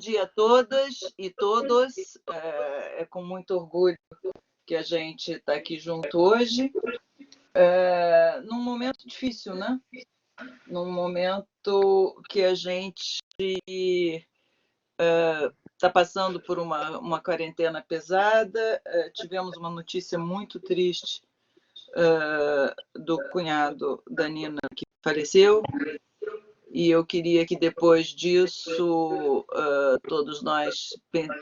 dia a todas e todos. É com muito orgulho que a gente está aqui junto hoje, num momento difícil, né? Num momento que a gente está passando por uma quarentena pesada. Tivemos uma notícia muito triste do cunhado da Nina, que faleceu, e eu queria que depois disso todos nós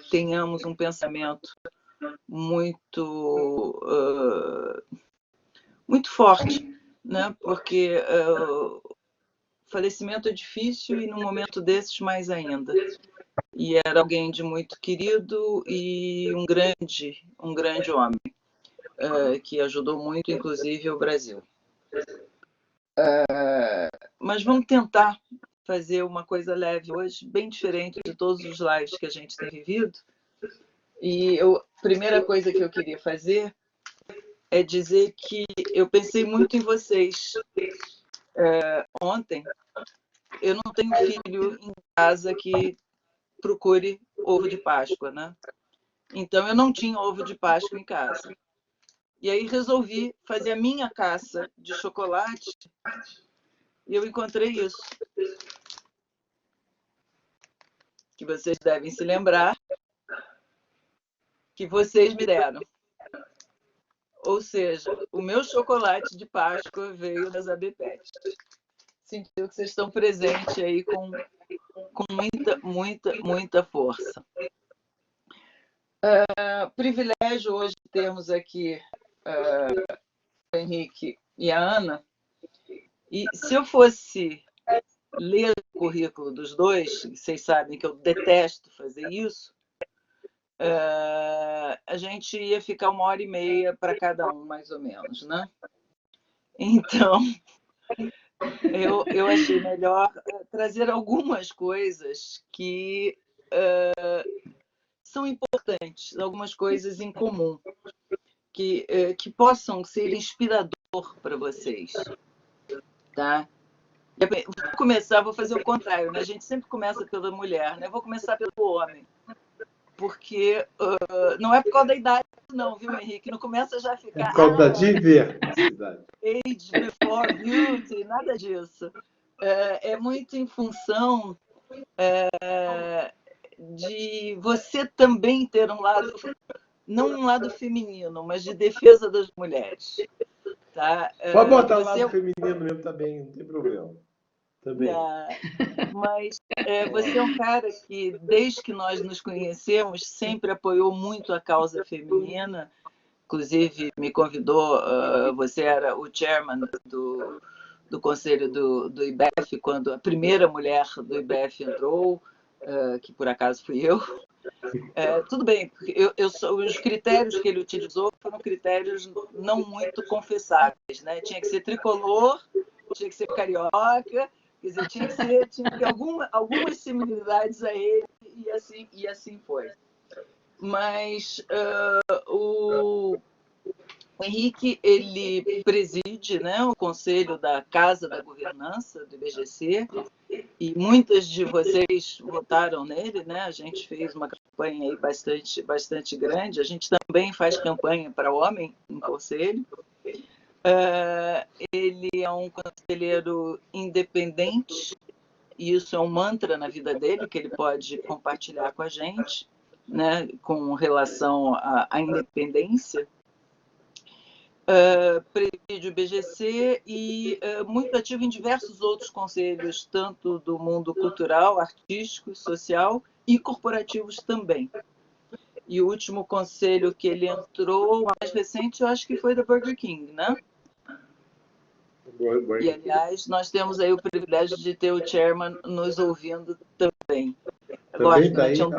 tenhamos um pensamento muito muito forte, né? Porque o falecimento é difícil e num momento desses mais ainda. E era alguém de muito querido e um grande homem, que ajudou muito, inclusive, o Brasil. Mas vamos tentar fazer uma coisa leve hoje, bem diferente de todos os lives que a gente tem vivido. E a primeira coisa que eu queria fazer é dizer que eu pensei muito em vocês. Ontem, eu não tenho filho em casa que procure ovo de Páscoa, né? Então, eu não tinha ovo de Páscoa em casa. E aí resolvi fazer a minha caça de chocolate e eu encontrei isso, que vocês devem se lembrar, que vocês me deram. Ou seja, o meu chocolate de Páscoa veio das ABPET. Sentiu que vocês estão presentes aí com muita força. Privilégio hoje termos aqui o Henrique e a Ana. E se eu fosse ler o currículo dos dois, vocês sabem que eu detesto fazer isso, a gente ia ficar 1h30 para cada um, mais ou menos, né? Então, eu achei melhor trazer algumas coisas que são importantes, algumas coisas em comum, que possam ser inspirador para vocês, tá? Vou começar, vou fazer o contrário, né? A gente sempre começa pela mulher, né? Vou começar pelo homem, porque não é por causa da idade, não, viu, Henrique? Não começa já a ficar... É por causa da diversidade. Age before beauty, nada disso. É muito em função de você também ter um lado, não um lado feminino, mas de defesa das mulheres. Tá? Pode botar o lado feminino mesmo também, não tem problema. Também. Mas você é um cara que, desde que nós nos conhecemos, sempre apoiou muito a causa feminina. Inclusive, me convidou, você era o chairman do conselho do IBEF, quando a primeira mulher do IBEF entrou, que por acaso fui eu. Tudo bem, os critérios que ele utilizou foram critérios não muito confessáveis, né? Tinha que ser tricolor, tinha que ser carioca, quer dizer, tinha que ter algumas similaridades a ele, e assim foi. Mas o Henrique, ele preside, né, o Conselho da Casa da Governança do IBGC, e muitas de vocês votaram nele, né? A gente fez uma campanha aí bastante grande. A gente também faz campanha para homem no Conselho. Ele é um conselheiro independente, e isso é um mantra na vida dele, que ele pode compartilhar com a gente, né, com relação à independência. Preside o BGC e muito ativo em diversos outros conselhos, tanto do mundo cultural, artístico, social e corporativos também. E o último conselho que ele entrou, o mais recente, eu acho que foi da Burger King, né? E, aliás, nós temos aí o privilégio de ter o chairman nos ouvindo também. Lógico, né? Tinham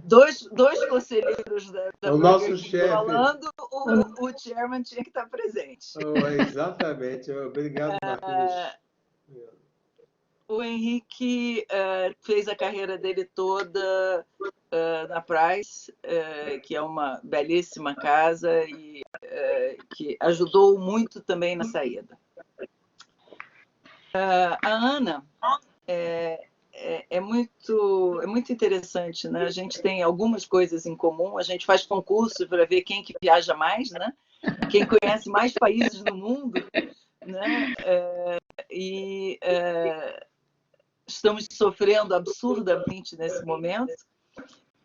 dois conselheiros da o nosso chefe falando, o chairman tinha que estar presente. Exatamente. Obrigado, Marcos. O Henrique fez a carreira dele toda na Price, que é uma belíssima casa e que ajudou muito também na saída. A Ana é muito interessante, né? A gente tem algumas coisas em comum, a gente faz concurso para ver quem que viaja mais, né? Quem conhece mais países no mundo, né? Estamos sofrendo absurdamente nesse momento,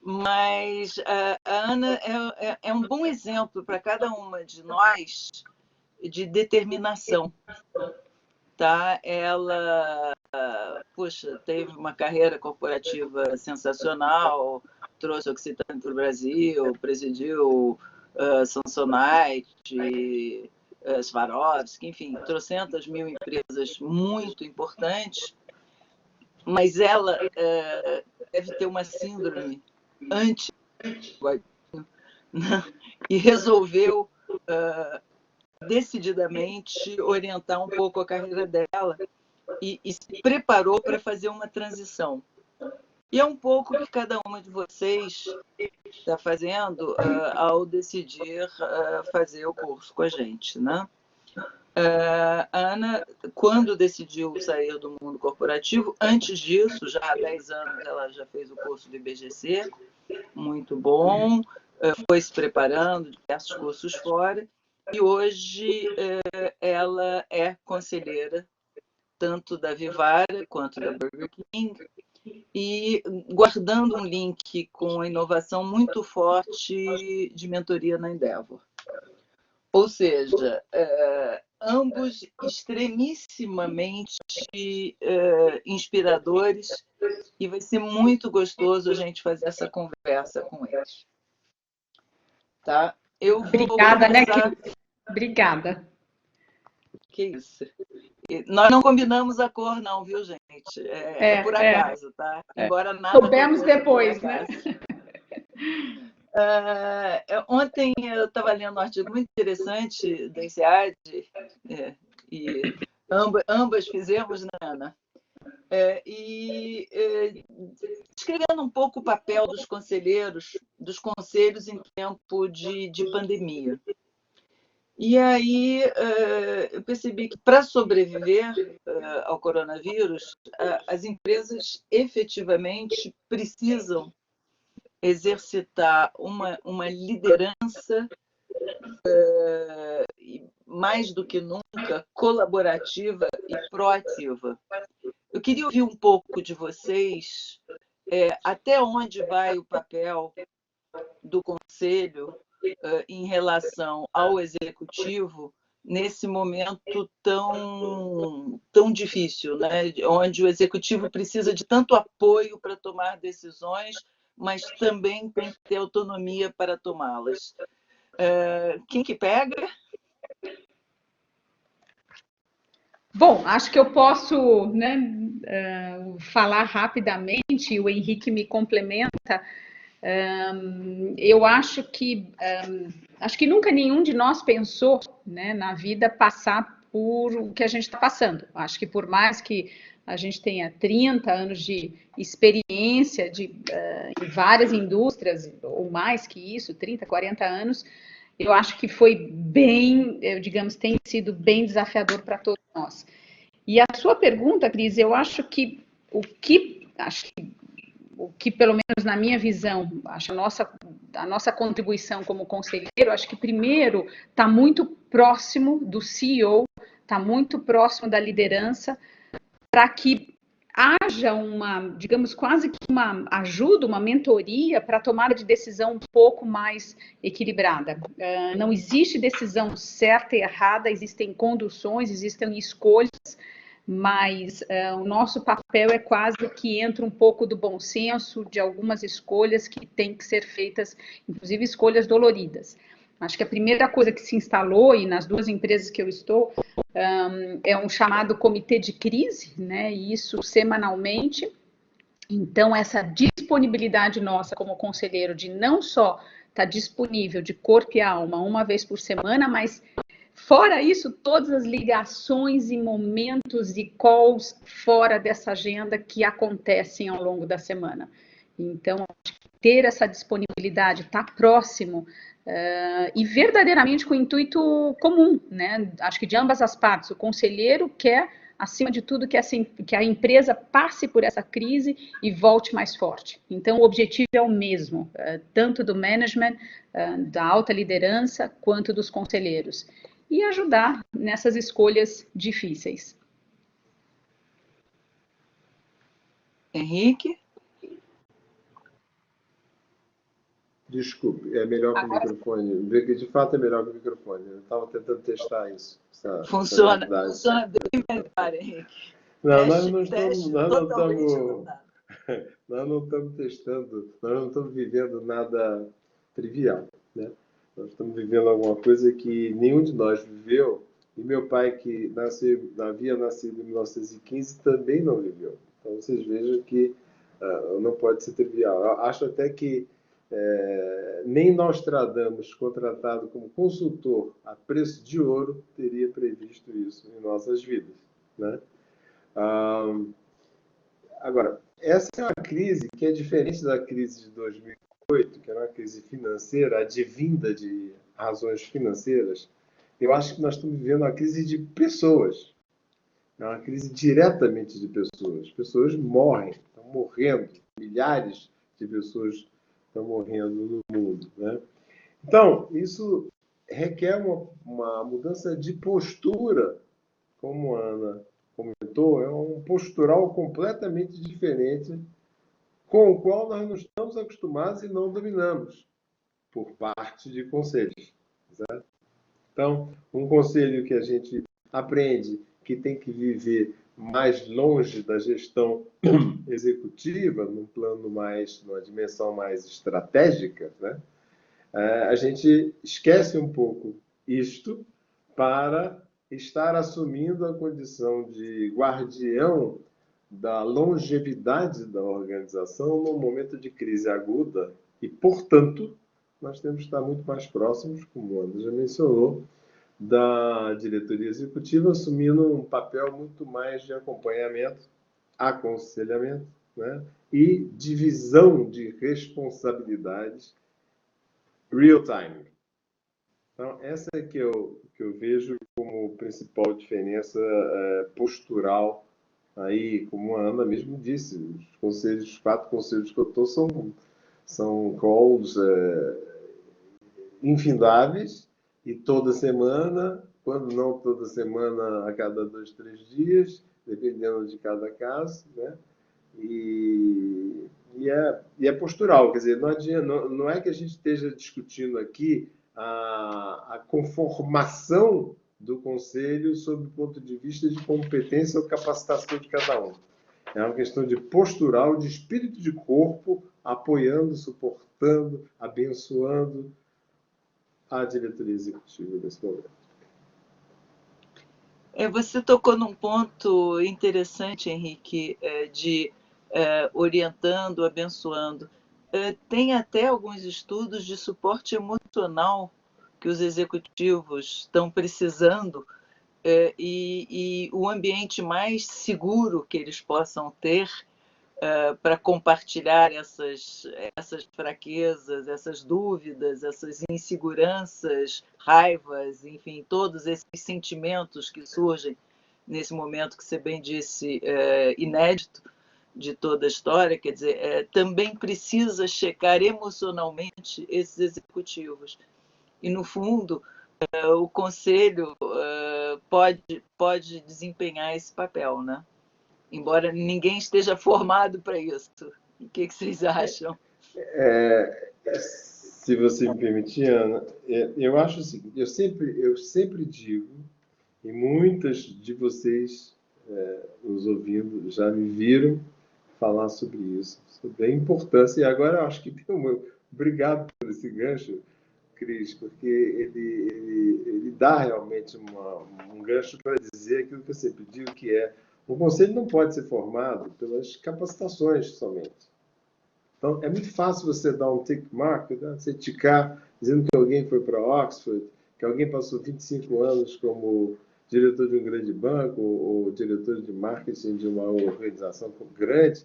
mas a Ana é um bom exemplo para cada uma de nós de determinação. Tá? Ela, puxa, teve uma carreira corporativa sensacional, trouxe Occitane para o Brasil, presidiu Samsonite, Swarovski, enfim, trocentas mil empresas muito importantes, mas ela deve ter uma síndrome anti e resolveu decididamente orientar um pouco a carreira dela e se preparou para fazer uma transição. E é um pouco o que cada uma de vocês está fazendo ao decidir fazer o curso com a gente, né? A Ana, quando decidiu sair do mundo corporativo, antes disso, já há 10 anos, ela já fez o curso do IBGC, muito bom, foi se preparando, diversos cursos fora, e hoje ela é conselheira tanto da Vivara quanto da Burger King, e guardando um link com a inovação muito forte de mentoria na Endeavor. Ou seja, ambos extremissimamente inspiradores, e vai ser muito gostoso a gente fazer essa conversa com eles. Tá? Eu vou Obrigada, começar... né? Obrigada. Que isso. Nós não combinamos a cor, não, viu, gente? É por acaso, tá? Embora nada soubemos depois, né? Ontem eu estava lendo um artigo muito interessante da INSEAD, e ambas fizemos, né, Ana? Descrevendo um pouco o papel dos conselheiros, dos conselhos em tempo de pandemia. E aí eu percebi que, para sobreviver ao coronavírus, as empresas efetivamente precisam exercitar uma liderança, mais do que nunca, colaborativa e proativa. Eu queria ouvir um pouco de vocês até onde vai o papel do Conselho em relação ao Executivo nesse momento tão difícil, né? Onde o Executivo precisa de tanto apoio para tomar decisões, mas também tem que ter autonomia para tomá-las. Quem que pega? Bom, acho que eu posso, né, falar rapidamente, o Henrique me complementa. Eu acho que nunca nenhum de nós pensou, né, na vida passar por o que a gente está passando. Acho que por mais que a gente tenha 30 anos de experiência em várias indústrias, ou mais que isso, 30, 40 anos, eu acho que foi bem, digamos, tem sido bem desafiador para todos nós. E a sua pergunta, Cris, eu acho que o que, pelo menos na minha visão, acho a nossa contribuição como conselheiro, acho que primeiro está muito próximo do CEO, está muito próximo da liderança, para que haja digamos, quase que uma ajuda, uma mentoria para a tomada de decisão um pouco mais equilibrada. Não existe decisão certa e errada, existem conduções, existem escolhas, mas o nosso papel é quase que entra um pouco do bom senso, de algumas escolhas que têm que ser feitas, inclusive escolhas doloridas. Acho que a primeira coisa que se instalou, e nas duas empresas que eu estou, é um chamado comitê de crise, né? E isso semanalmente. Então, essa disponibilidade nossa como conselheiro de não só estar disponível de corpo e alma uma vez por semana, mas fora isso, todas as ligações e momentos e calls fora dessa agenda que acontecem ao longo da semana. Então, ter essa disponibilidade, estar próximo e verdadeiramente com o intuito comum, né? Acho que de ambas as partes, o conselheiro quer acima de tudo, que a empresa passe por essa crise e volte mais forte. Então, o objetivo é o mesmo, tanto do management, da alta liderança, quanto dos conselheiros, e ajudar nessas escolhas difíceis. Henrique? Desculpe, é melhor com o microfone. Vê que de fato é melhor com o microfone. Eu estava tentando testar isso. Funciona bem melhor, Henrique. Não, Teste totalmente mudado. Nós não estamos testando, nós não estamos vivendo nada trivial, né? Nós estamos vivendo alguma coisa que nenhum de nós viveu, e meu pai, que havia nascido em 1915, também não viveu. Então, vocês vejam que não pode ser trivial. Eu acho até que nem Nostradamus, contratado como consultor a preço de ouro, teria previsto isso em nossas vidas, né? Agora, essa é uma crise que é diferente da crise de 2008, que era uma crise financeira, advinda de razões financeiras. Eu acho que nós estamos vivendo uma crise de pessoas. É uma crise diretamente de pessoas. Pessoas morrem, estão morrendo. Milhares de pessoas estão morrendo no mundo, né? Então, isso requer uma mudança de postura, como a Ana comentou, é um postural completamente diferente com o qual nós não estamos acostumados e não dominamos por parte de conselhos. Certo? Então, um conselho que a gente aprende que tem que viver mais longe da gestão executiva, num plano mais, numa dimensão mais estratégica, né? A gente esquece um pouco isto para estar assumindo a condição de guardião da longevidade da organização num momento de crise aguda e, portanto, nós temos que estar muito mais próximos, como o André já mencionou, da diretoria executiva, assumindo um papel muito mais de acompanhamento, aconselhamento, né? E divisão de responsabilidades real time. Então, essa é que eu vejo como principal diferença postural. Aí, como a Ana mesmo disse, os 4 conselhos que eu estou são calls infindáveis, e toda semana, quando não toda semana, a cada 2, 3 dias, dependendo de cada caso, né? E é postural, quer dizer, não é que a gente esteja discutindo aqui a conformação do conselho sob o ponto de vista de competência ou capacitação de cada um. É uma questão de postural, de espírito de corpo, apoiando, suportando, abençoando a diretoria executiva desse momento. Você tocou num ponto interessante, Henrique, de orientando, abençoando. Tem até alguns estudos de suporte emocional que os executivos estão precisando, e o ambiente mais seguro que eles possam ter para compartilhar essas fraquezas, essas dúvidas, essas inseguranças, raivas, enfim, todos esses sentimentos que surgem nesse momento que você bem disse, inédito de toda a história, quer dizer, também precisa checar emocionalmente esses executivos. E, no fundo, o conselho pode desempenhar esse papel, né? Embora ninguém esteja formado para isso. O que vocês acham? Se você me permitir, Ana, eu acho assim, eu sempre digo, e muitas de vocês nos ouvindo já me viram falar sobre isso, sobre a importância, e agora eu acho que obrigado por esse gancho, Cris, porque ele dá realmente um gancho para dizer aquilo que eu sempre digo, que o conselho não pode ser formado pelas capacitações somente. Então, é muito fácil você dar um tick mark, né? Você ticar dizendo que alguém foi para Oxford, que alguém passou 25 anos como diretor de um grande banco ou diretor de marketing de uma organização grande,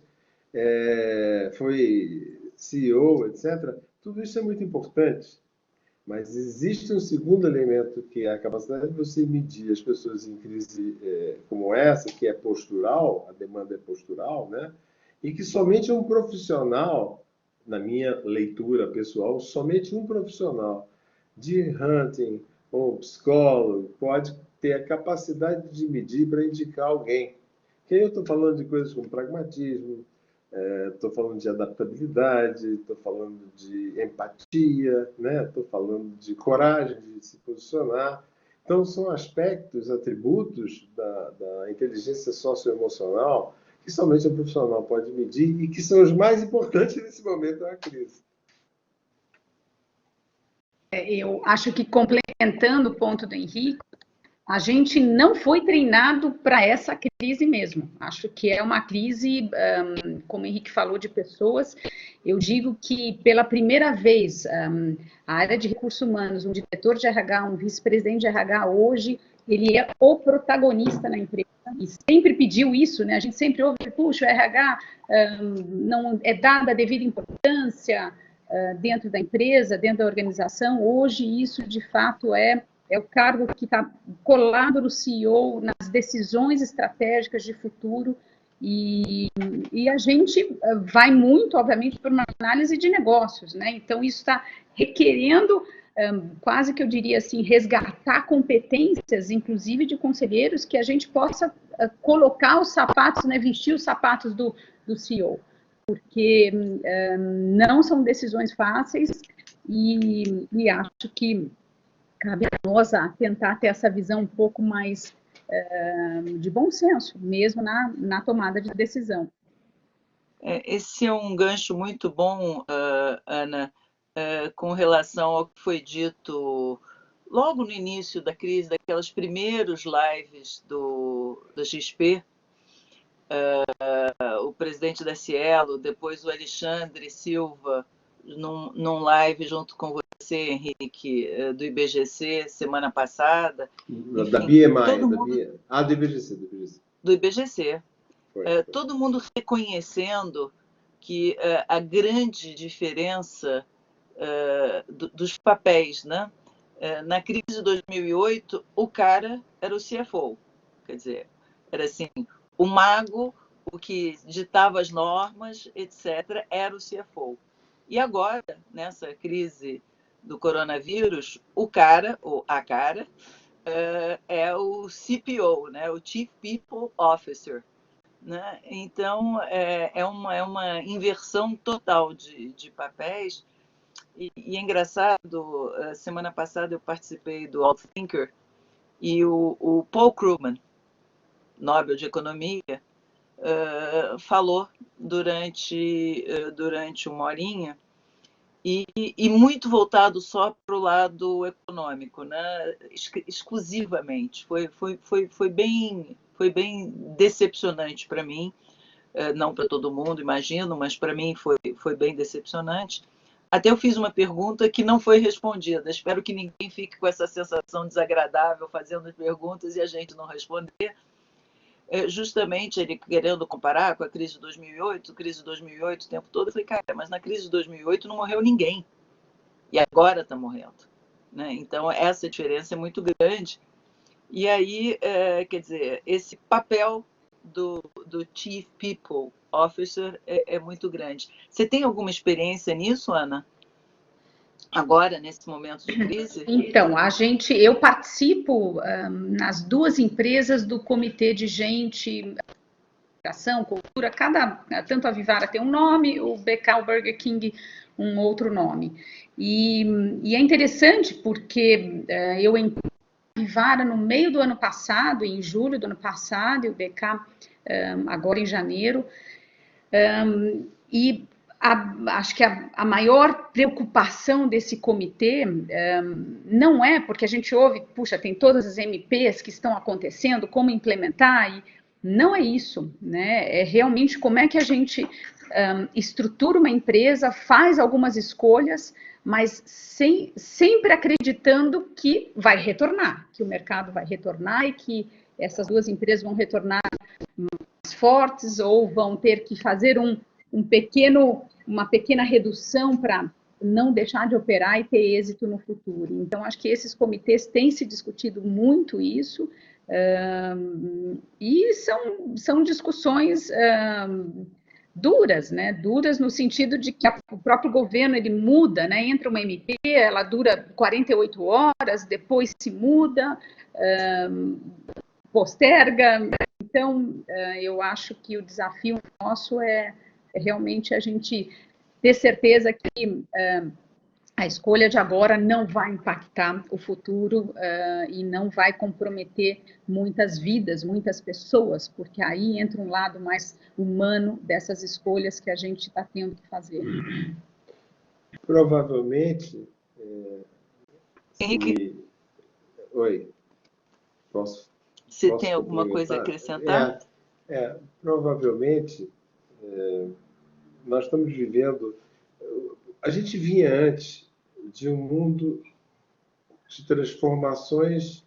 foi CEO, etc. Tudo isso é muito importante. Mas existe um segundo elemento, que é a capacidade de você medir as pessoas em crise como essa, que é postural, a demanda é postural, né? E que somente um profissional, na minha leitura pessoal, somente um profissional de hunting ou psicólogo pode ter a capacidade de medir para indicar alguém. Que aí eu estou falando de coisas como pragmatismo, estou falando de adaptabilidade, estou falando de empatia, né? Estou falando de coragem de se posicionar. Então, são aspectos, atributos da inteligência socioemocional que somente o profissional pode medir e que são os mais importantes nesse momento da crise. Eu acho que, complementando o ponto do Henrique, a gente não foi treinado para essa crise mesmo. Acho que é uma crise, como o Henrique falou, de pessoas. Eu digo que, pela primeira vez, a área de recursos humanos, um diretor de RH, um vice-presidente de RH hoje, ele é o protagonista na empresa. E sempre pediu isso, né? A gente sempre ouve, puxa, o RH não é dada a devida importância dentro da empresa, dentro da organização. Hoje, isso, de fato, é o cargo que está colado no CEO, nas decisões estratégicas de futuro, e a gente vai muito, obviamente, para uma análise de negócios, né? Então, isso está requerendo, quase que eu diria assim, resgatar competências, inclusive de conselheiros, que a gente possa colocar os sapatos, né, vestir os sapatos do CEO, porque não são decisões fáceis, e acho que cabe a nós tentar ter essa visão um pouco mais de bom senso, mesmo na tomada de decisão. Esse é um gancho muito bom, Ana, com relação ao que foi dito logo no início da crise, daquelas primeiros lives da XP, o presidente da Cielo, depois o Alexandre Silva, num live junto com você, Henrique, do IBGC, semana passada. Enfim, da BMI, do IBGC. Do IBGC. Todo mundo reconhecendo que a grande diferença dos papéis, né? Na crise de 2008, o cara era o CFO, quer dizer, era assim, o mago, o que ditava as normas, etc., era o CFO. E agora, nessa crise do coronavírus, o cara, ou a cara, é o CPO, né? O Chief People Officer. Né? Então, é uma inversão total de papéis. E é engraçado, semana passada eu participei do Outthinker e o Paul Krugman, Nobel de Economia, falou durante uma horinha e muito voltado só para o lado econômico, né? Exclusivamente. Foi bem decepcionante para mim, não para todo mundo, imagino, mas para mim foi bem decepcionante. Até eu fiz uma pergunta que não foi respondida. Espero que ninguém fique com essa sensação desagradável fazendo perguntas e a gente não responder. Justamente ele querendo comparar com a crise de 2008, o tempo todo, eu falei, cara, mas na crise de 2008 não morreu ninguém. E agora está morrendo. Né? Então, essa diferença é muito grande. E aí, quer dizer, esse papel do Chief People Officer é muito grande. Você tem alguma experiência nisso, Ana? Agora, nesse momento de crise? Então, eu participo nas duas empresas do comitê de gente, educação, cultura, tanto a Vivara tem um nome, o BK, o Burger King, um outro nome. E é interessante porque eu entrei na Vivara no meio do ano passado, em julho do ano passado, e o BK agora em janeiro, e acho que a maior preocupação desse comitê não é porque a gente ouve, puxa, tem todas as MPs que estão acontecendo, como implementar, e não é isso, né? É realmente como é que a gente estrutura uma empresa, faz algumas escolhas, mas sempre acreditando que vai retornar, que o mercado vai retornar e que essas duas empresas vão retornar mais fortes ou vão ter que fazer uma pequena redução para não deixar de operar e ter êxito no futuro. Então, acho que esses comitês têm se discutido muito isso, e são discussões duras, né? Duras no sentido de que o próprio governo ele muda, né? Entra uma MP, ela dura 48 horas, depois se muda, posterga. Então, eu acho que o desafio nosso é realmente a gente ter certeza que a escolha de agora não vai impactar o futuro e não vai comprometer muitas vidas, muitas pessoas, porque aí entra um lado mais humano dessas escolhas que a gente está tendo que fazer. Provavelmente, Henrique, Oi, posso você tem alguma coisa a acrescentar? Provavelmente, nós estamos vivendo... A gente vinha antes de um mundo de transformações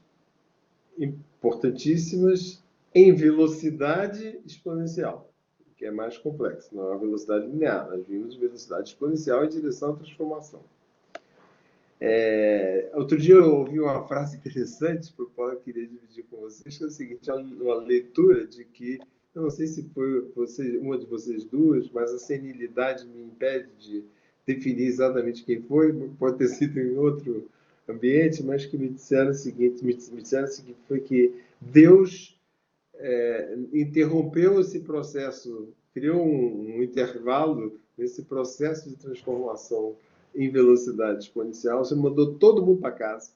importantíssimas em velocidade exponencial, que é mais complexo, não é uma velocidade linear. Nós vimos velocidade exponencial em direção à transformação. Outro dia eu ouvi uma frase interessante que eu queria dividir com vocês, que é o seguinte: uma leitura de que, eu não sei se foi uma de vocês duas, mas a senilidade me impede de definir exatamente quem foi, pode ter sido em outro ambiente, mas que me disseram o seguinte, foi que Deus interrompeu esse processo, criou um intervalo nesse processo de transformação em velocidade exponencial. Você mandou todo mundo para casa.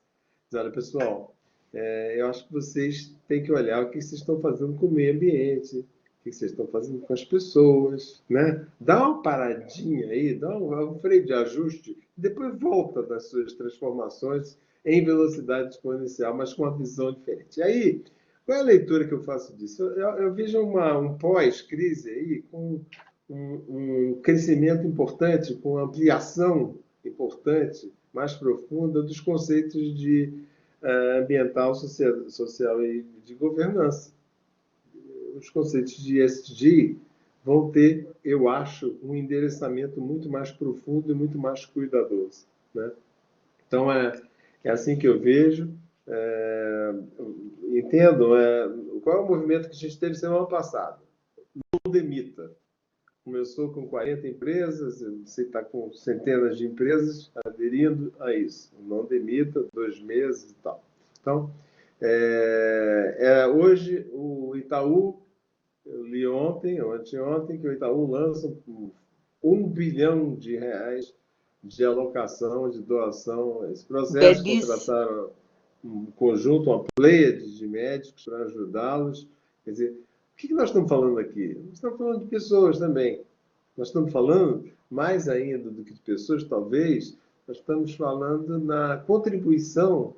Diz: olha, pessoal, eu acho que vocês têm que olhar o que vocês estão fazendo com o meio ambiente, o que vocês estão fazendo com as pessoas, né? Dá uma paradinha aí, dá um freio de ajuste, e depois volta das suas transformações em velocidade exponencial, mas com uma visão diferente. E aí, qual é a leitura que eu faço disso? Eu vejo um pós-crise aí com um crescimento importante, com uma ampliação importante, mais profunda, dos conceitos de ambiental, social e de governança. Os conceitos de ESG vão ter, eu acho, um endereçamento muito mais profundo e muito mais cuidadoso, né? Então, é assim que eu vejo. Entendo. Qual é o movimento que a gente teve semana passada? Não demita. Começou com 40 empresas, você está com centenas de empresas aderindo a isso. Não demita, 2 meses e tal. Então, hoje, o Itaú, eu li ontem, ou anteontem, que o Itaú lança R$1 bilhão de alocação, de doação. Esse processo, contrataram um conjunto, uma pleiade de médicos para ajudá-los. Quer dizer, o que nós estamos falando aqui? Nós estamos falando de pessoas também. Nós estamos falando, mais ainda do que de pessoas, talvez, nós estamos falando na contribuição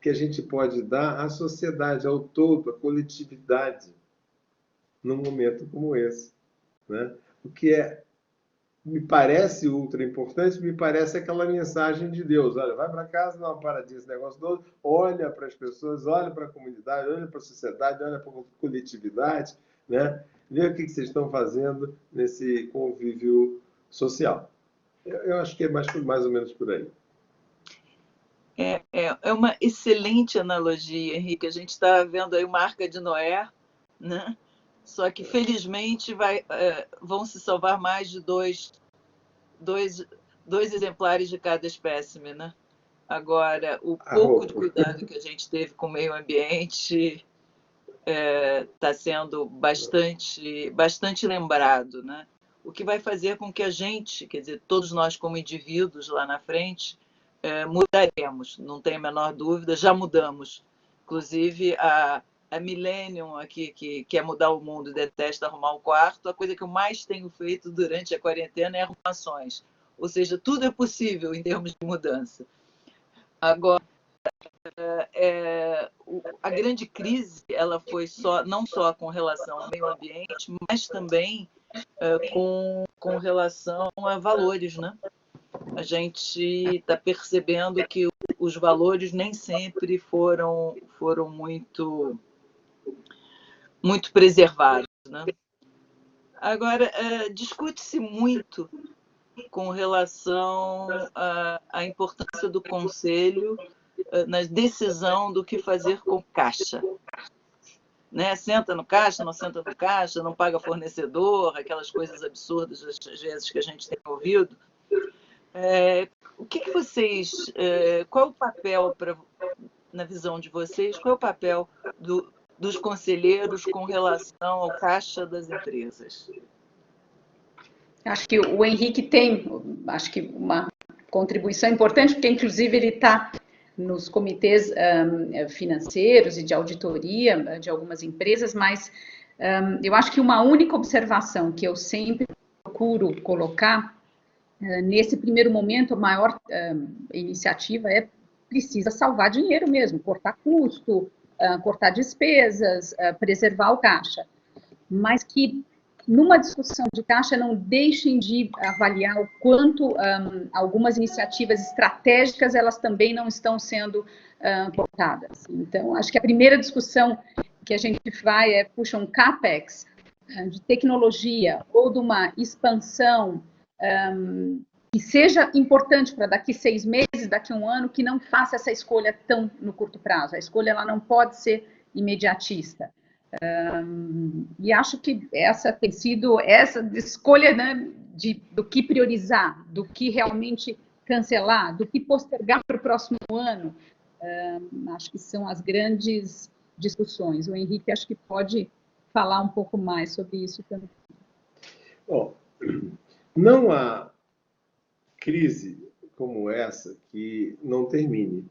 que a gente pode dar à sociedade, ao todo, à coletividade, num momento como esse, né? O que me parece ultra importante, me parece aquela mensagem de Deus: olha, vai para casa, dá uma paradinha esse negócio todo, olha para as pessoas, olha para a comunidade, olha para a sociedade, olha para a coletividade, né? Vê o que vocês estão fazendo nesse convívio social. Eu acho que é mais ou menos por aí. É uma excelente analogia, Henrique. A gente está vendo aí uma Arca de Noé, né? Só que, felizmente, vão se salvar mais de dois exemplares de cada espécime, né? Agora, o pouco de cuidado que a gente teve com o meio ambiente está sendo bastante lembrado, né? O que vai fazer com que a gente, quer dizer, todos nós como indivíduos lá na frente, mudaremos, não tem a menor dúvida, já mudamos. Inclusive, a Millennium aqui, que quer mudar o mundo e detesta arrumar o quarto, a coisa que eu mais tenho feito durante a quarentena é arrumações. Ou seja, tudo é possível em termos de mudança. Agora, a grande crise ela foi não só com relação ao meio ambiente, mas também com relação a valores, né? A gente está percebendo que os valores nem sempre foram muito preservados, né? Agora, discute-se muito com relação à importância do Conselho na decisão do que fazer com caixa. Né? Senta no caixa, não senta no caixa, não paga fornecedor, aquelas coisas absurdas, às vezes, que a gente tem ouvido. O que vocês... qual é o papel, na visão de vocês, qual é o papel dos conselheiros com relação ao caixa das empresas? Acho que o Henrique tem, acho que uma contribuição importante, porque inclusive ele está nos comitês financeiros e de auditoria de algumas empresas, mas eu acho que uma única observação que eu sempre procuro colocar, nesse primeiro momento, a maior iniciativa precisa salvar dinheiro mesmo, cortar custo, cortar despesas, preservar o caixa, mas que numa discussão de caixa, não deixem de avaliar o quanto algumas iniciativas estratégicas elas também não estão sendo cortadas. Então, acho que a primeira discussão que a gente vai puxa, um CAPEX de tecnologia ou de uma expansão que seja importante para daqui 6 meses, daqui 1 ano, que não faça essa escolha tão no curto prazo. A escolha ela não pode ser imediatista. E acho que essa tem sido essa escolha, né, do que priorizar, do que realmente cancelar, do que postergar para o próximo ano. Acho que são as grandes discussões. O Henrique acho que pode falar um pouco mais sobre isso também. Bom, não há crise como essa que não termine.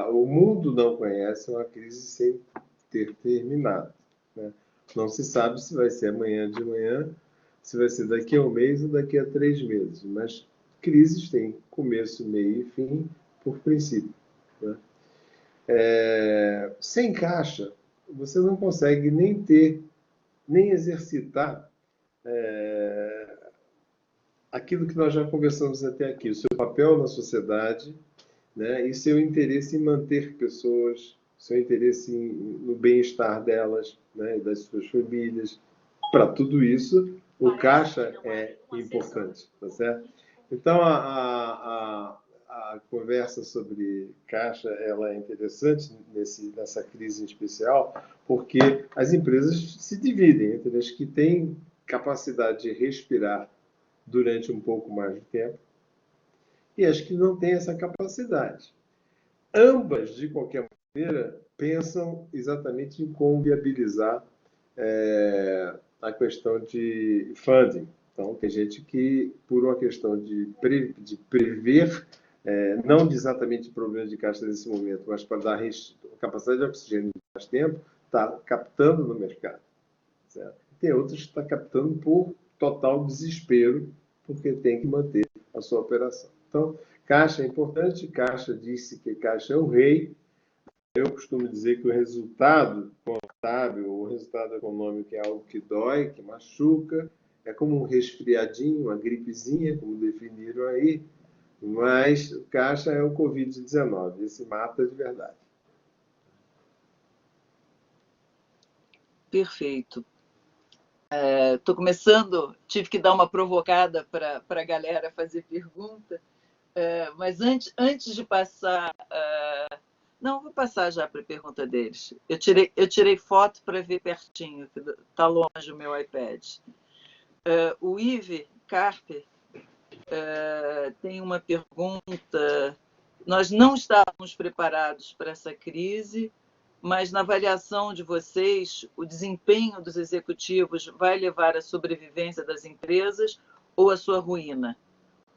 O mundo não conhece uma crise sem ter terminado. Né? Não se sabe se vai ser amanhã de manhã, se vai ser daqui a 1 mês ou daqui a 3 meses. Mas crises têm começo, meio e fim, por princípio. Né? Sem caixa, você não consegue nem exercitar aquilo que nós já conversamos até aqui, o seu papel na sociedade, né, e seu interesse em manter pessoas, seu interesse no bem-estar delas, né, e das suas famílias. Para tudo isso, o caixa é importante, tá certo? Então, a conversa sobre caixa ela é interessante nessa crise em especial, porque as empresas se dividem entre as que têm capacidade de respirar durante um pouco mais de tempo e as que não têm essa capacidade. Ambas, de qualquer maneira, pensam exatamente em como viabilizar a questão de funding. Então, tem gente que, por uma questão de prever, não exatamente problemas de caixa nesse momento, mas para dar capacidade de oxigênio de mais tempo, está captando no mercado. Certo? Tem outros que estão captando por total desespero, porque tem que manter a sua operação. Então, caixa é importante, caixa disse que caixa é o rei. Eu costumo dizer que o resultado contábil, o resultado econômico é algo que dói, que machuca, é como um resfriadinho, uma gripezinha, como definiram aí, mas o caixa é o Covid-19, esse mata de verdade. Perfeito. Estou começando, tive que dar uma provocada para a galera fazer pergunta, mas antes de passar... Não, vou passar já para a pergunta deles. Eu tirei foto para ver pertinho, que está longe o meu iPad. O Yves Carper tem uma pergunta. Nós não estávamos preparados para essa crise, mas na avaliação de vocês, o desempenho dos executivos vai levar à sobrevivência das empresas ou à sua ruína?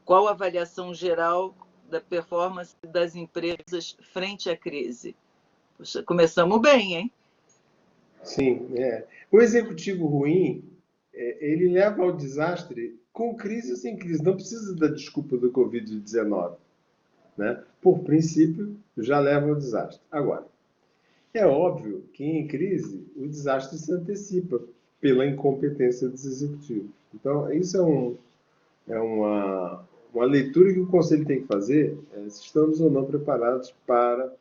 Qual a avaliação geral da performance das empresas frente à crise? Puxa, começamos bem, hein? Sim. O executivo ruim, ele leva ao desastre com crise ou sem crise. Não precisa da desculpa do Covid-19. Né? Por princípio, já leva ao desastre. Agora, é óbvio que em crise o desastre se antecipa pela incompetência dos executivos. Então, isso é uma leitura que o Conselho tem que fazer, se estamos ou não preparados para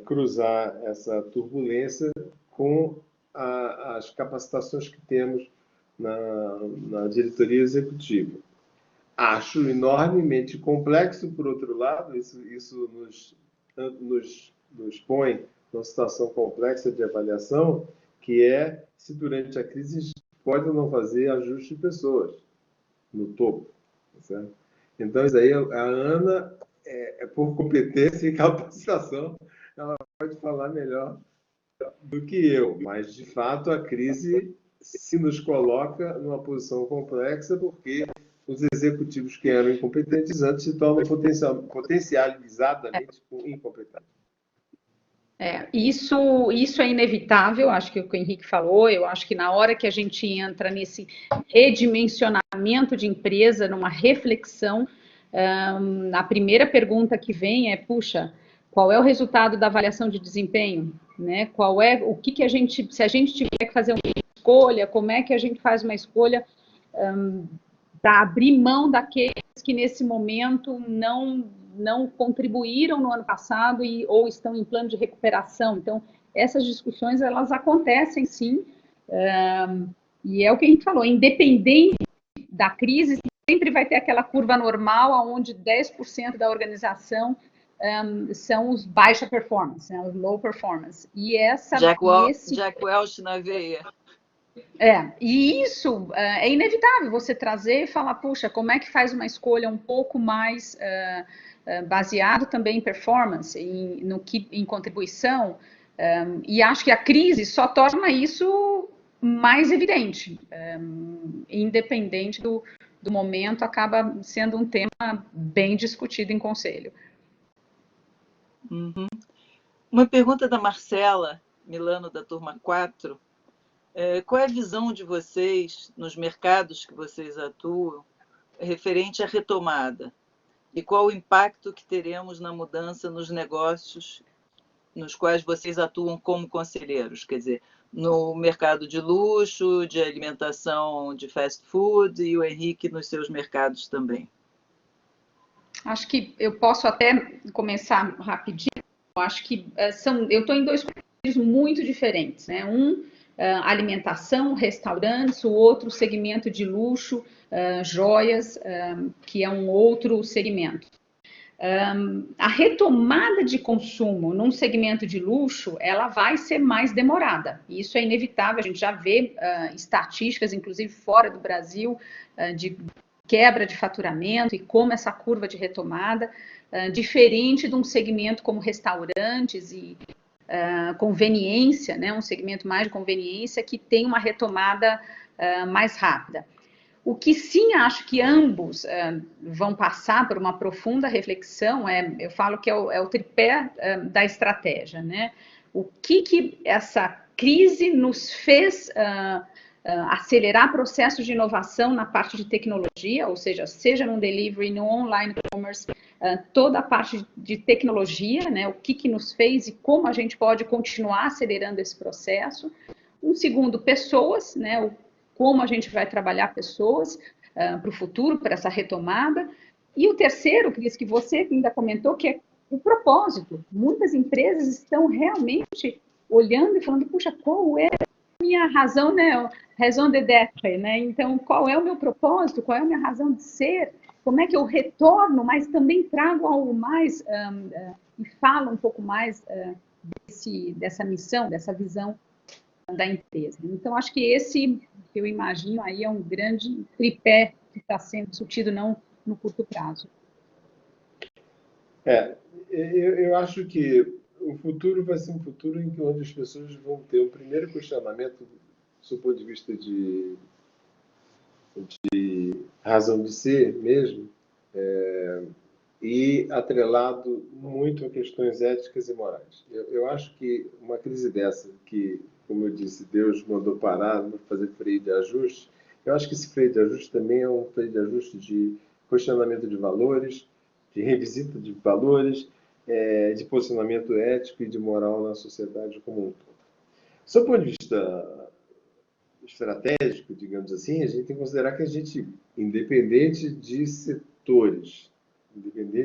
cruzar essa turbulência com as capacitações que temos na diretoria executiva. acho enormemente complexo, por outro lado, isso nos põe numa situação complexa de avaliação, que é se durante a crise a gente pode ou não fazer ajuste de pessoas no topo. Certo? Então, isso aí, a Ana, por competência e capacitação, ela pode falar melhor do que eu, mas, de fato, a crise se nos coloca numa posição complexa porque os executivos que eram incompetentes antes se tornam potencializadamente incompetentes. Isso é inevitável, acho que o que o Henrique falou, eu acho que na hora que a gente entra nesse redimensionamento de empresa, numa reflexão, a primeira pergunta que vem é, puxa, qual é o resultado da avaliação de desempenho? Né? Qual é, o que a gente, se a gente tiver que fazer uma escolha, como é que a gente faz uma escolha para abrir mão daqueles que nesse momento não contribuíram no ano passado ou estão em plano de recuperação. Então, essas discussões, elas acontecem sim, e é o que a gente falou, independente da crise, sempre vai ter aquela curva normal, onde 10% da organização são os baixa performance, né, os low performance. E Jack Welch na veia. E isso é inevitável, você trazer e falar, puxa, como é que faz uma escolha um pouco mais baseado também em performance, em contribuição, e acho que a crise só torna isso mais evidente, independente do momento, acaba sendo um tema bem discutido em conselho. Uhum. Uma pergunta da Marcela Milano, da turma 4. Qual é a visão de vocês nos mercados que vocês atuam referente à retomada? E qual o impacto que teremos na mudança nos negócios nos quais vocês atuam como conselheiros? Quer dizer, no mercado de luxo, de alimentação, de fast food, e o Henrique nos seus mercados também. Acho que eu posso até começar rapidinho. Acho que eu estou em dois conselhos muito diferentes, né? Alimentação, restaurantes, o outro segmento de luxo, joias, que é um outro segmento. A retomada de consumo num segmento de luxo, ela vai ser mais demorada. Isso é inevitável, a gente já vê estatísticas, inclusive fora do Brasil, de quebra de faturamento e como essa curva de retomada, diferente de um segmento como restaurantes e conveniência, né, um segmento mais de conveniência que tem uma retomada mais rápida. O que sim acho que ambos vão passar por uma profunda reflexão eu falo que é o tripé da estratégia, né? O que essa crise nos fez acelerar processos de inovação na parte de tecnologia, ou seja no delivery, no online commerce, toda a parte de tecnologia, né? O que nos fez e como a gente pode continuar acelerando esse processo. Um segundo, pessoas, né? Como a gente vai trabalhar pessoas para o futuro, para essa retomada. E o terceiro, Cris, que você ainda comentou, que é o propósito. Muitas empresas estão realmente olhando e falando, puxa, qual é a minha razão, né? Raison d'être, né? Então, qual é o meu propósito? Qual é a minha razão de ser? Como é que eu retorno, mas também trago algo mais e falo um pouco mais dessa missão, dessa visão da empresa. Então, acho que esse, que eu imagino, aí é um grande tripé que está sendo discutido não no curto prazo. Eu acho que o futuro vai ser um futuro em que onde as pessoas vão ter o primeiro questionamento do seu ponto de vista de razão de ser mesmo, e atrelado muito a questões éticas e morais. Eu acho que uma crise dessa, que, como eu disse, Deus mandou parar, fazer freio de ajuste, eu acho que esse freio de ajuste também é um freio de ajuste de questionamento de valores, de revisita de valores, de posicionamento ético e de moral na sociedade como um todo. Do seu ponto de vista estratégico, digamos assim, a gente tem que considerar que a gente, independente de setores,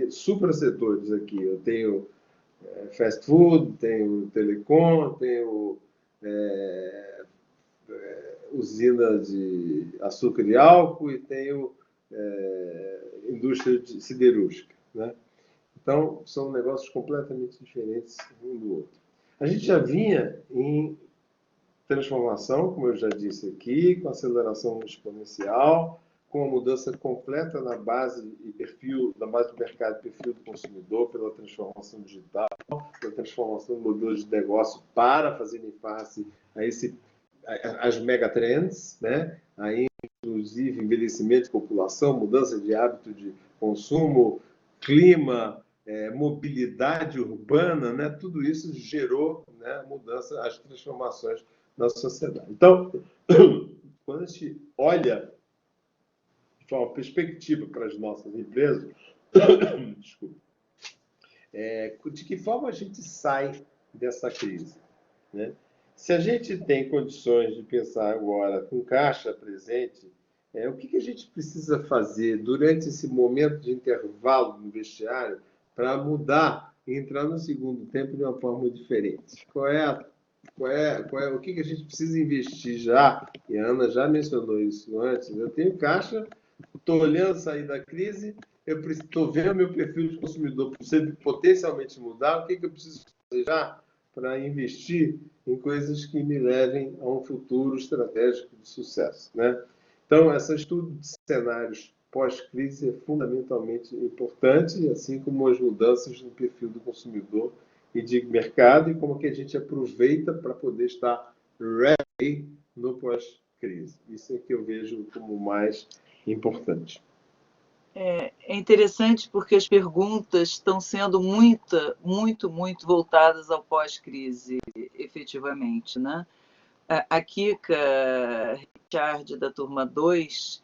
suprasetores aqui, eu tenho fast food, tenho telecom, tenho usina de açúcar e álcool e tenho indústria siderúrgica, né? Então, são negócios completamente diferentes um do outro. A gente já vinha em transformação, como eu já disse aqui, com aceleração exponencial, com a mudança completa na base e perfil, na base do mercado e perfil do consumidor, pela transformação digital, pela transformação do modelo de negócio para fazerem face às megatrends, né? Aí, inclusive, envelhecimento de população, mudança de hábito de consumo, clima, mobilidade urbana, né? Tudo isso gerou, né, mudança, as transformações na sociedade. Então, quando a gente olha de uma perspectiva para as nossas empresas, desculpa, de que forma a gente sai dessa crise, né? Se a gente tem condições de pensar agora com caixa presente, o que a gente precisa fazer durante esse momento de intervalo no vestiário para mudar e entrar no segundo tempo de uma forma diferente? O que a gente precisa investir já? E a Ana já mencionou isso antes. Eu tenho caixa, estou olhando sair da crise, eu estou vendo meu perfil de consumidor potencialmente mudar. O que eu preciso fazer já para investir em coisas que me levem a um futuro estratégico de sucesso, né? Então, esse estudo de cenários pós-crise é fundamentalmente importante, assim como as mudanças no perfil do consumidor e de mercado, e como que a gente aproveita para poder estar ready no pós-crise. Isso é que eu vejo como mais importante. É interessante porque as perguntas estão sendo muito voltadas ao pós-crise, efetivamente, né? A Kika Richard, da turma 2,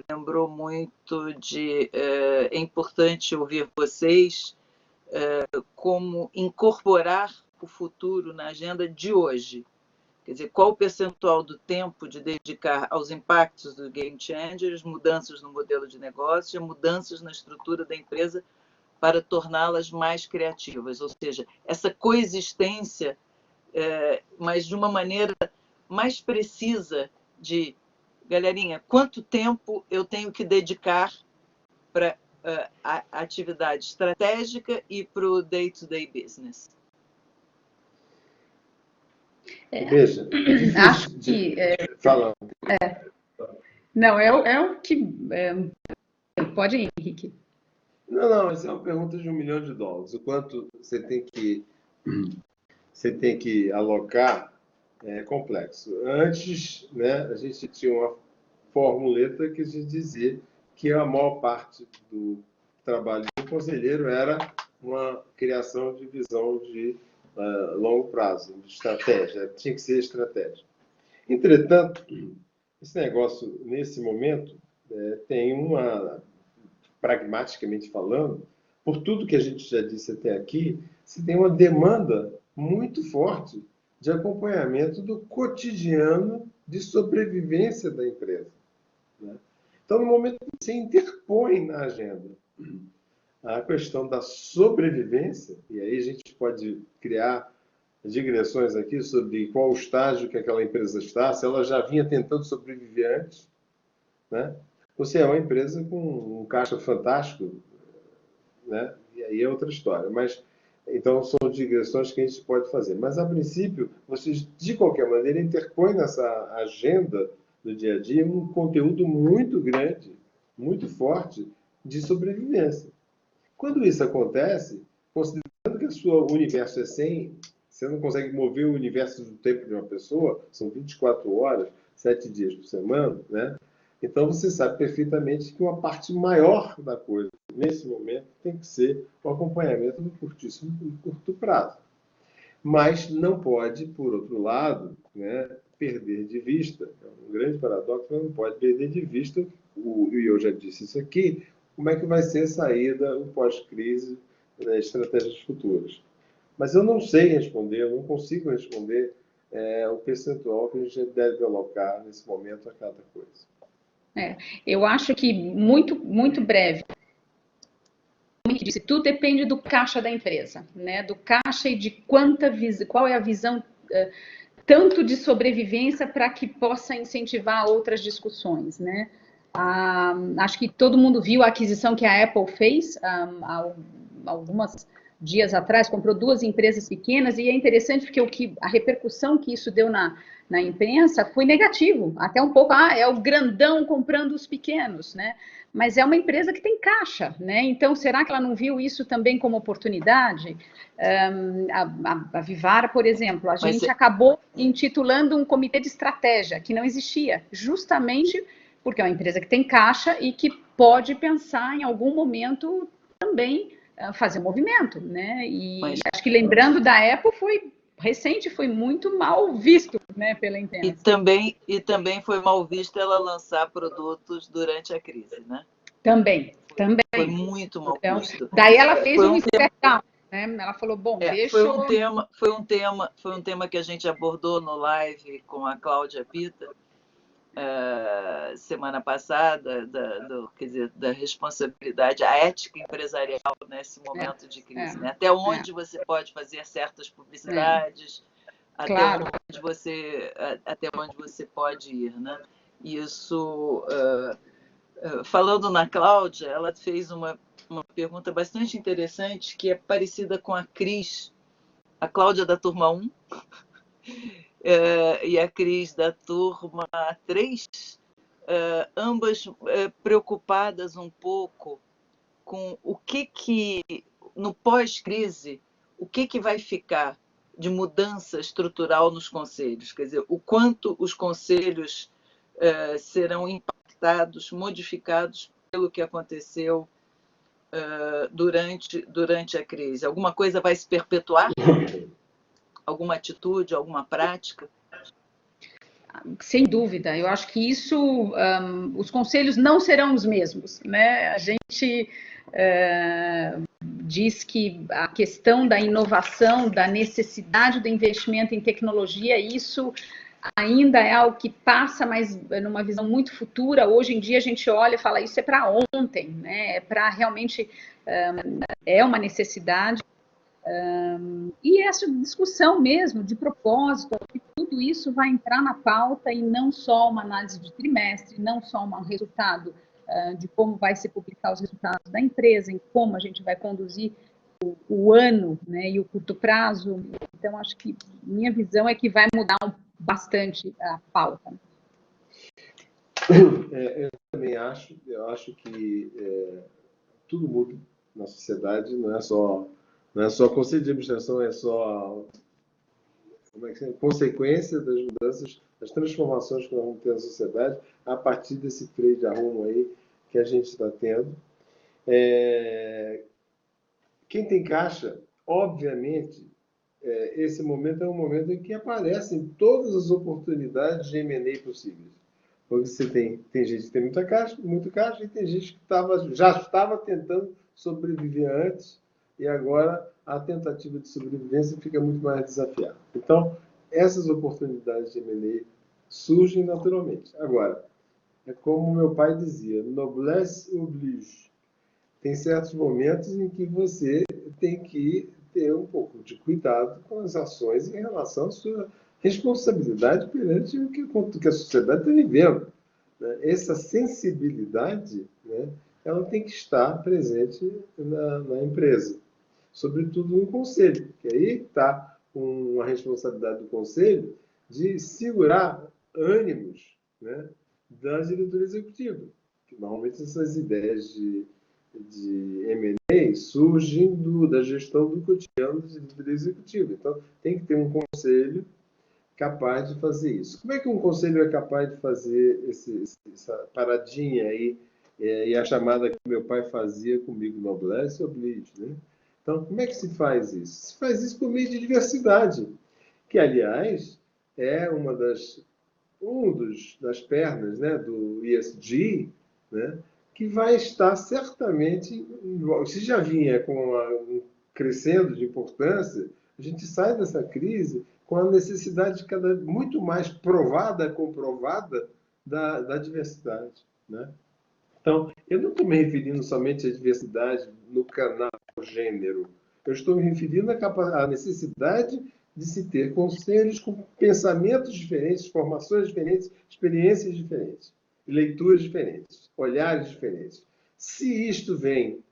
lembrou muito de... É importante ouvir vocês como incorporar o futuro na agenda de hoje. Quer dizer, qual o percentual do tempo de dedicar aos impactos do Game Changers, mudanças no modelo de negócio, mudanças na estrutura da empresa para torná-las mais criativas. Ou seja, essa coexistência, mas de uma maneira mais precisa de, galerinha, quanto tempo eu tenho que dedicar para a atividade estratégica e para o day-to-day business. Veja, acho que... Fala. Não, é o que... Pode ir, Henrique. Não, essa é uma pergunta de $1 milhão. O quanto você tem que alocar é complexo. Antes, né, a gente tinha uma formuleta que a gente dizia que a maior parte do trabalho do conselheiro era uma criação de visão de longo prazo, de estratégia, tinha que ser estratégia. Entretanto, esse negócio, nesse momento, tem uma, pragmaticamente falando, por tudo que a gente já disse até aqui, se tem uma demanda muito forte de acompanhamento do cotidiano de sobrevivência da empresa, né? Então, no momento que você interpõe na agenda a questão da sobrevivência, e aí a gente pode criar digressões aqui sobre qual o estágio que aquela empresa está, se ela já vinha tentando sobreviver antes, né? Ou se é uma empresa com um caixa fantástico, né? E aí é outra história. Mas, então, são digressões que a gente pode fazer. Mas, a princípio, vocês, de qualquer maneira, interpõem nessa agenda do dia a dia um conteúdo muito grande, muito forte, de sobrevivência. Quando isso acontece, considerando que o seu universo é 100, você não consegue mover o universo do tempo de uma pessoa, são 24 horas, 7 dias por semana, né? Então, você sabe perfeitamente que uma parte maior da coisa, nesse momento, tem que ser o acompanhamento no curtíssimo e curto prazo. Mas não pode, por outro lado, né, perder de vista, é um grande paradoxo, mas não pode perder de vista, e eu já disse isso aqui, como é que vai ser a saída no pós-crise, né, estratégias futuras. Mas eu não sei responder, eu não consigo responder o percentual que a gente deve alocar nesse momento a cada coisa. Eu acho que muito breve. Como disse, tudo depende do caixa da empresa, né? Do caixa e de qual é a visão tanto de sobrevivência para que possa incentivar outras discussões, né? Acho que todo mundo viu a aquisição que a Apple fez há alguns dias atrás, comprou 2 empresas pequenas, e é interessante porque a repercussão que isso deu na imprensa foi negativo, até um pouco, é o grandão comprando os pequenos, né? Mas é uma empresa que tem caixa, né? Então, será que ela não viu isso também como oportunidade? A Vivara, por exemplo, a gente acabou intitulando um comitê de estratégia, que não existia, justamente porque é uma empresa que tem caixa e que pode pensar em algum momento também fazer movimento, né? E acho que lembrando da Apple foi muito mal visto, né, pela imprensa. E também foi mal visto ela lançar produtos durante a crise, né? Também. Foi muito mal visto. Daí ela fez um step down, né? Ela falou, bom, deixa eu... Foi um tema que a gente abordou no live com a Cláudia Pita, semana passada, quer dizer, da responsabilidade, a ética empresarial nesse momento de crise, né? Até onde você pode fazer certas publicidades, Claro. até onde você pode ir, né? Isso, falando na Cláudia, ela fez uma pergunta bastante interessante, que é parecida com a Cris, a Cláudia da turma 1, e a Cris da turma 3, ambas preocupadas um pouco com o que no pós-crise, o que vai ficar de mudança estrutural nos conselhos, quer dizer, o quanto os conselhos serão impactados, modificados pelo que aconteceu durante a crise. Alguma coisa vai se perpetuar? Alguma atitude, alguma prática? Sem dúvida, eu acho que isso, os conselhos não serão os mesmos, né? A gente diz que a questão da inovação, da necessidade do investimento em tecnologia, isso ainda é algo que passa, mas numa visão muito futura. Hoje em dia a gente olha e fala, isso é para ontem, né? É para realmente, é uma necessidade. E essa discussão mesmo de propósito, que tudo isso vai entrar na pauta, e não só uma análise de trimestre, não só um resultado de como vai se publicar os resultados da empresa, em como a gente vai conduzir o ano, né, e o curto prazo. Então, acho que minha visão é que vai mudar bastante a pauta. Eu também acho. Eu acho que tudo muda na sociedade, não é só conselho de administração, é só consequência das mudanças, das transformações que nós vamos ter na sociedade a partir desse freio de arrumo aí que a gente está tendo. Quem tem caixa, obviamente, esse momento é um momento em que aparecem todas as oportunidades de M&A possíveis. Porque você tem gente que tem muito caixa, e tem gente que já estava tentando sobreviver antes, e agora a tentativa de sobrevivência fica muito mais desafiada. Então, essas oportunidades de M&A surgem naturalmente. Agora, é como meu pai dizia, noblesse oblige. Tem certos momentos em que você tem que ter um pouco de cuidado com as ações em relação à sua responsabilidade perante o que a sociedade está vivendo, né? Essa sensibilidade, né, ela tem que estar presente na empresa, sobretudo no conselho, que aí está uma responsabilidade do conselho de segurar ânimos, né, da diretoria executiva. Que normalmente essas ideias de M&A surgem da gestão do cotidiano da diretoria executiva. Então, tem que ter um conselho capaz de fazer isso. Como é que um conselho é capaz de fazer essa paradinha aí, e a chamada que meu pai fazia comigo, noblesse oblige, né? Então, como é que se faz isso? Se faz isso por meio de diversidade, que, aliás, é uma das pernas, né, do ESG, né, que vai estar certamente, se já vinha crescendo de importância, a gente sai dessa crise com a necessidade muito mais comprovada da diversidade, né? Então, eu não estou me referindo somente à diversidade no canal gênero. Eu estou me referindo à necessidade de se ter conselhos com pensamentos diferentes, formações diferentes, experiências diferentes. leituras diferentes, olhares diferentes. Se isto vem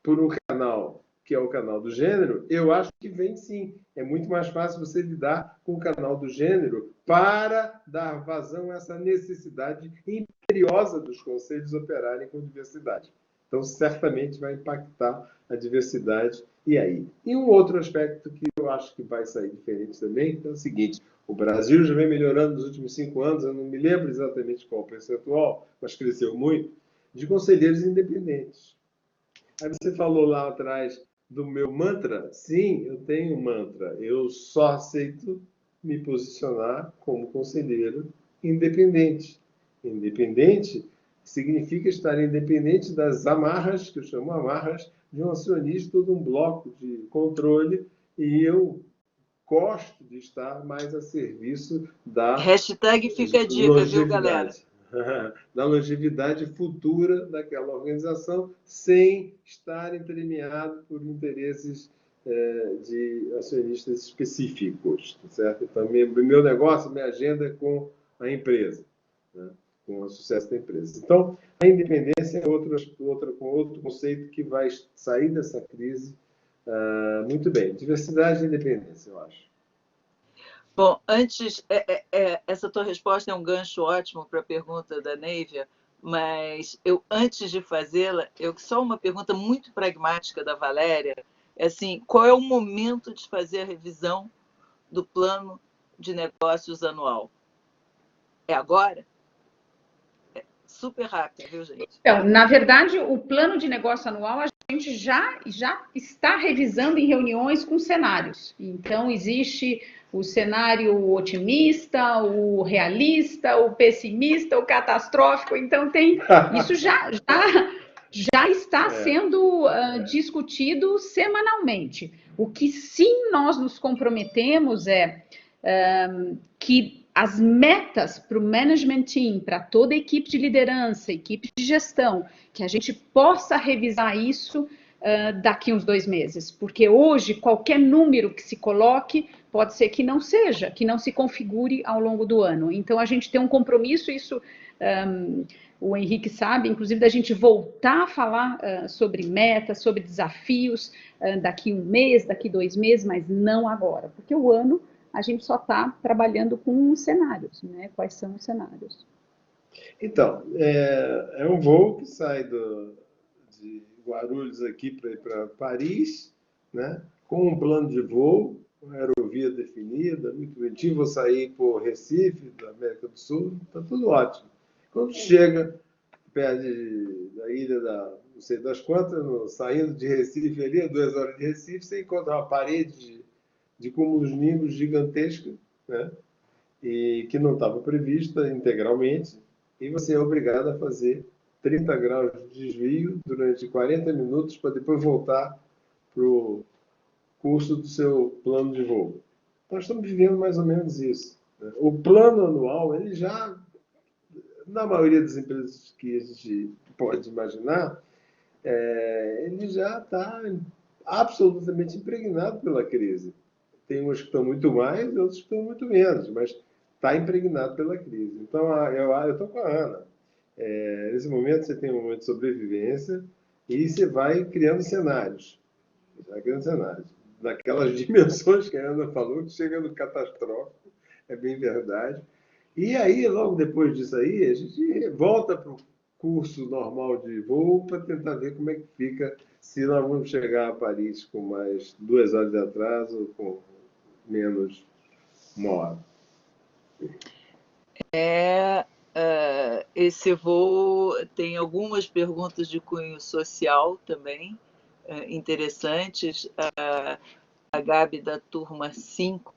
por um canal que é o canal do gênero, eu acho que vem sim. É muito mais fácil você lidar com o canal do gênero para dar vazão a essa necessidade imperiosa dos conselhos operarem com diversidade. Então, certamente vai impactar a diversidade. E aí? E um outro aspecto que eu acho que vai sair diferente também é o seguinte: o Brasil já vem melhorando nos últimos 5 anos, eu não me lembro exatamente qual o percentual, mas cresceu muito, de conselheiros independentes. Aí você falou lá atrás do meu mantra. Sim, eu tenho um mantra. Eu só aceito me posicionar como conselheiro independente. Independente significa estar independente das amarras, que eu chamo amarras, de um acionista ou de um bloco de controle, e eu gosto de estar mais a serviço da Hashtag fica a dica, viu, galera? longevidade. Da longevidade futura daquela organização, sem estar entremeado por interesses de acionistas específicos, certo? Então, meu negócio, minha agenda é com a empresa, né? Com o sucesso da empresa. Então, a independência é outro conceito que vai sair dessa crise muito bem. Diversidade e independência, eu acho. Bom, antes, essa tua resposta é um gancho ótimo para a pergunta da Neivia, mas antes de fazê-la, só uma pergunta muito pragmática da Valéria, é assim, qual é o momento de fazer a revisão do plano de negócios anual? É agora? É super rápido, viu, gente? Então, na verdade, o plano de negócio anual a gente já está revisando em reuniões com cenários. Então, existe o cenário otimista, o realista, o pessimista, o catastrófico. Então, isso já está sendo discutido semanalmente. O que sim nós nos comprometemos é que as metas para o management team, para toda a equipe de liderança, equipe de gestão, que a gente possa revisar isso daqui uns 2 meses, porque hoje qualquer número que se coloque pode ser que não seja, que não se configure ao longo do ano. Então a gente tem um compromisso, isso o Henrique sabe, inclusive da gente voltar a falar sobre metas, sobre desafios daqui 1 mês, daqui 2 meses, mas não agora, porque o ano a gente só está trabalhando com cenários, né? Quais são os cenários? Então, é um voo que sai de Guarulhos aqui para ir para Paris, né? Com um plano de voo, uma aerovia definida, muito bonitinho. Vou sair por Recife, da América do Sul, está tudo ótimo. Quando chega perto da ilha não sei das quantas, saindo de Recife ali, a 2 horas de Recife, você encontra uma parede de cúmulos nimbus gigantesca, né? E que não estava prevista integralmente, e você é obrigado a fazer 30 graus de desvio durante 40 minutos para depois voltar para o curso do seu plano de voo. Nós estamos vivendo mais ou menos isso, né? O plano anual, ele já, na maioria das empresas que a gente pode imaginar, ele já está absolutamente impregnado pela crise. Tem uns que estão muito mais e outros que estão muito menos, mas está impregnado pela crise. Então, eu estou com a Ana. Nesse momento, você tem um momento de sobrevivência e você vai criando cenários. Daquelas dimensões que a Ana falou, que chega no catastrófico, é bem verdade. E aí, logo depois disso aí, a gente volta para o curso normal de voo para tentar ver como é que fica, se nós vamos chegar a Paris com mais 2 horas de atraso ou com menos 1 hora. Esse voo tem algumas perguntas de cunho social também, interessantes. A Gabi, da turma 5,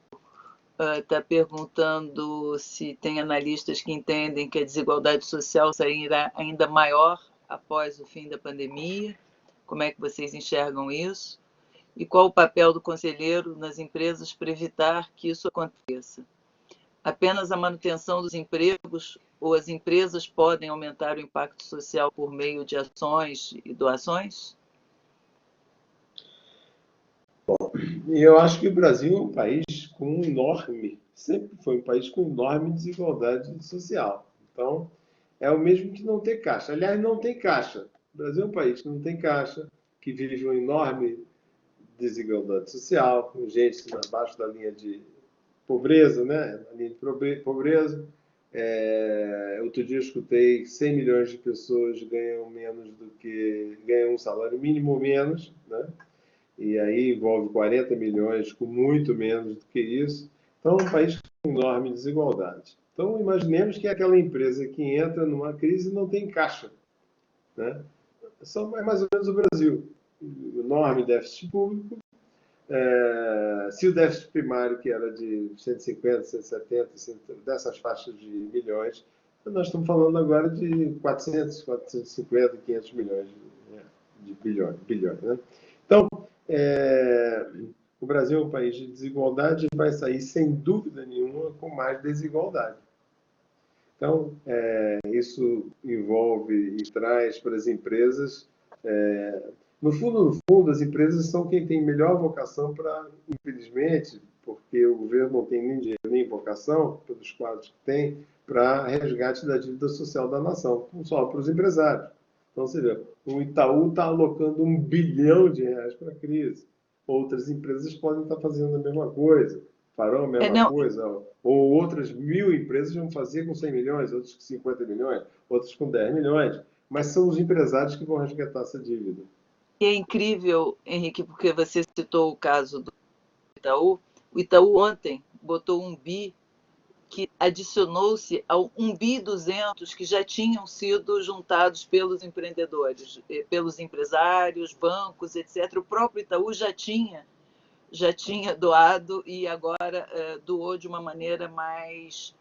está perguntando se tem analistas que entendem que a desigualdade social será ainda maior após o fim da pandemia. Como é que vocês enxergam isso? E qual o papel do conselheiro nas empresas para evitar que isso aconteça? Apenas a manutenção dos empregos ou as empresas podem aumentar o impacto social por meio de ações e doações? Bom, e eu acho que o Brasil é um país sempre foi um país com enorme desigualdade social. Então, é o mesmo que não ter caixa. Aliás, não tem caixa. O Brasil é um país que não tem caixa, que vive uma enorme desigualdade social, com gente abaixo da linha de pobreza, né? Na linha de pobreza. Outro dia eu escutei 100 milhões de pessoas ganham um salário mínimo menos, né? E aí envolve 40 milhões com muito menos do que isso. Então, é um país com enorme desigualdade. Então, imaginemos que é aquela empresa que entra numa crise e não tem caixa, né? É mais ou menos o Brasil. Enorme déficit público. Se o déficit primário, que era de 150, 170, dessas faixas de milhões, nós estamos falando agora de 400, 450, 500 milhões de bilhões, né? Então, o Brasil é um país de desigualdade e vai sair, sem dúvida nenhuma, com mais desigualdade. Então, isso envolve e traz para as empresas... no fundo, as empresas são quem tem melhor vocação para, infelizmente, porque o governo não tem nem dinheiro nem vocação, pelos quadros que tem, para resgate da dívida social da nação, não só para os empresários. Então, você vê, o Itaú está alocando R$ 1 bilhão para a crise. Outras empresas podem estar fazendo a mesma coisa, farão a mesma coisa. Ou outras 1.000 empresas vão fazer com 100 milhões, outras com 50 milhões, outras com 10 milhões. Mas são os empresários que vão resgatar essa dívida. E é incrível, Henrique, porque você citou o caso do Itaú. O Itaú ontem botou 1 bi, que adicionou-se ao 1 bi 200 que já tinham sido juntados pelos empreendedores, pelos empresários, bancos, etc. O próprio Itaú já tinha doado e agora doou de uma maneira mais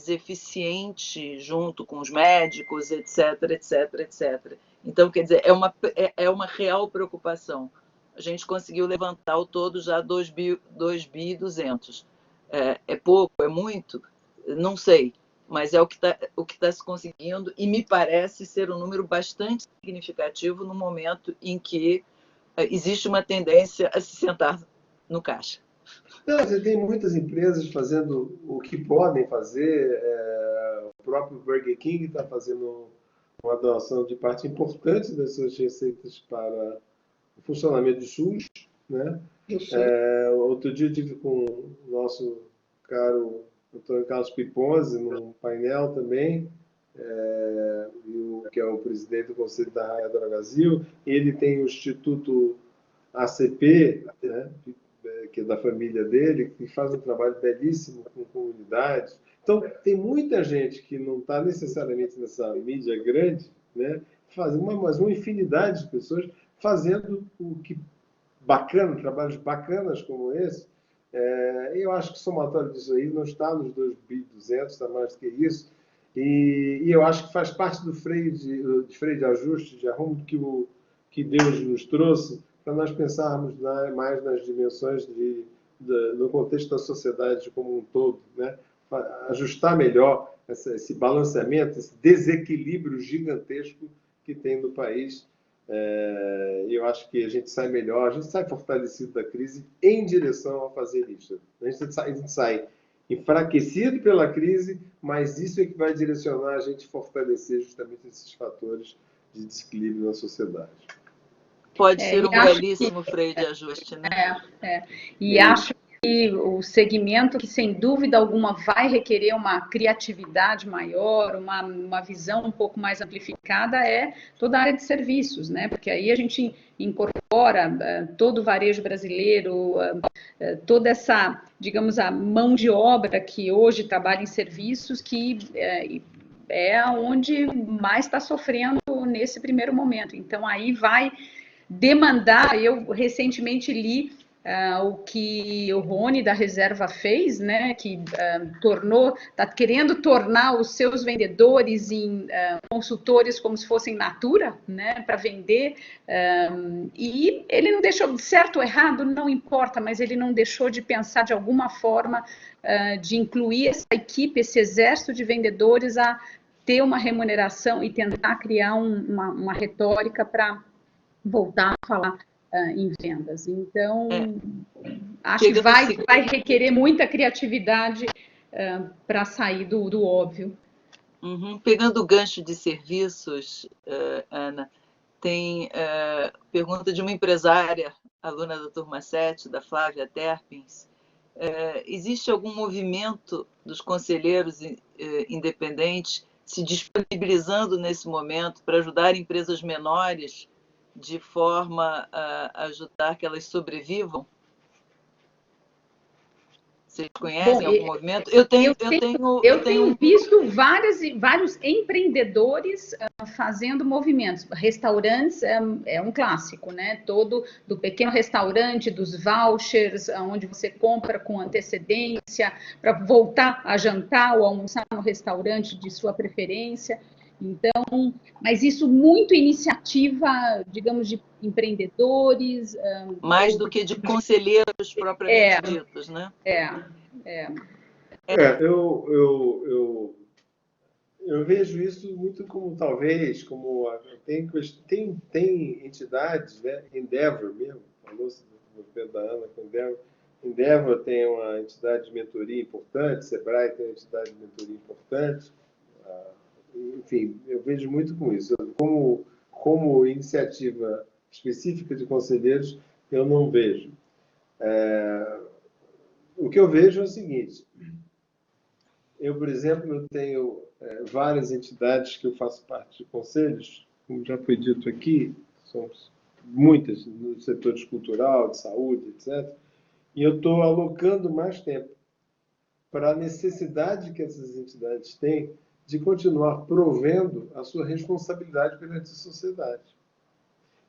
eficiente, junto com os médicos, etc, etc, etc. Então, quer dizer, é uma real preocupação. A gente conseguiu levantar ao todo já 2 bi 200. É pouco, é muito? Não sei, mas é o que tá se conseguindo e me parece ser um número bastante significativo no momento em que existe uma tendência a se sentar no caixa. Não, você tem muitas empresas fazendo o que podem fazer. O próprio Burger King está fazendo uma doação de parte importante das suas receitas para o funcionamento do SUS, né? Outro dia eu estive com o nosso caro Antônio Carlos Piponzi num painel também, que é o presidente do Conselho da Raia Drogazil. Ele tem o Instituto ACP, né, que é da família dele, que faz um trabalho belíssimo com comunidades. Então, tem muita gente que não está necessariamente nessa mídia grande, né, mas uma infinidade de pessoas fazendo o que bacana, trabalhos bacanas como esse. Eu acho que o somatório disso aí não está nos 2 bi 200, está mais do que isso. E eu acho que faz parte do freio de ajuste, de arrumo que Deus nos trouxe, para nós pensarmos mais nas dimensões no contexto da sociedade como um todo, né? Ajustar melhor esse balanceamento, esse desequilíbrio gigantesco que tem no país. E eu acho que a gente sai melhor, a gente sai fortalecido da crise em direção a fazer isso. A gente sai enfraquecido pela crise, mas isso é que vai direcionar a gente fortalecer justamente esses fatores de desequilíbrio na sociedade. Pode ser um belíssimo freio de ajuste, né? E acho que o segmento que, sem dúvida alguma, vai requerer uma criatividade maior, uma visão um pouco mais amplificada, é toda a área de serviços, né? Porque aí a gente incorpora todo o varejo brasileiro, toda essa, digamos, a mão de obra que hoje trabalha em serviços, que é onde mais está sofrendo nesse primeiro momento. Então, aí vai demandar. Eu recentemente li o que o Rony da Reserva fez, né, que está querendo tornar os seus vendedores em consultores como se fossem natura, né, para vender, e ele não deixou, certo ou errado, não importa, mas ele não deixou de pensar de alguma forma de incluir essa equipe, esse exército de vendedores a ter uma remuneração e tentar criar uma retórica para voltar a falar em vendas. Então, acho que vai requerer muita criatividade para sair do óbvio. Uhum. Pegando o gancho de serviços, Ana, tem pergunta de uma empresária, aluna da turma 7, da Flávia Terpins. Existe algum movimento dos conselheiros independentes se disponibilizando nesse momento para ajudar empresas menores de forma a ajudar que elas sobrevivam? Vocês conhecem algum movimento? Eu tenho visto vários empreendedores fazendo movimentos. Restaurantes é um clássico, né? Todo do pequeno restaurante, dos vouchers, onde você compra com antecedência para voltar a jantar ou almoçar no restaurante de sua preferência. Então, mas isso muito iniciativa, digamos, de empreendedores. Mais do que de conselheiros propriamente ditos, né? Eu vejo isso muito como, talvez, como tem entidades, né? Endeavor mesmo, falou-se no Pedro da Ana com Endeavor. Endeavor tem uma entidade de mentoria importante, Sebrae tem uma entidade de mentoria importante. Enfim, eu vejo muito com isso. Como iniciativa específica de conselheiros, eu não vejo. O que eu vejo é o seguinte: eu, por exemplo, eu tenho várias entidades que eu faço parte de conselhos, como já foi dito aqui, somos muitas nos setores cultural, de saúde, etc. E eu estou alocando mais tempo para a necessidade que essas entidades têm de continuar provendo a sua responsabilidade perante a sociedade.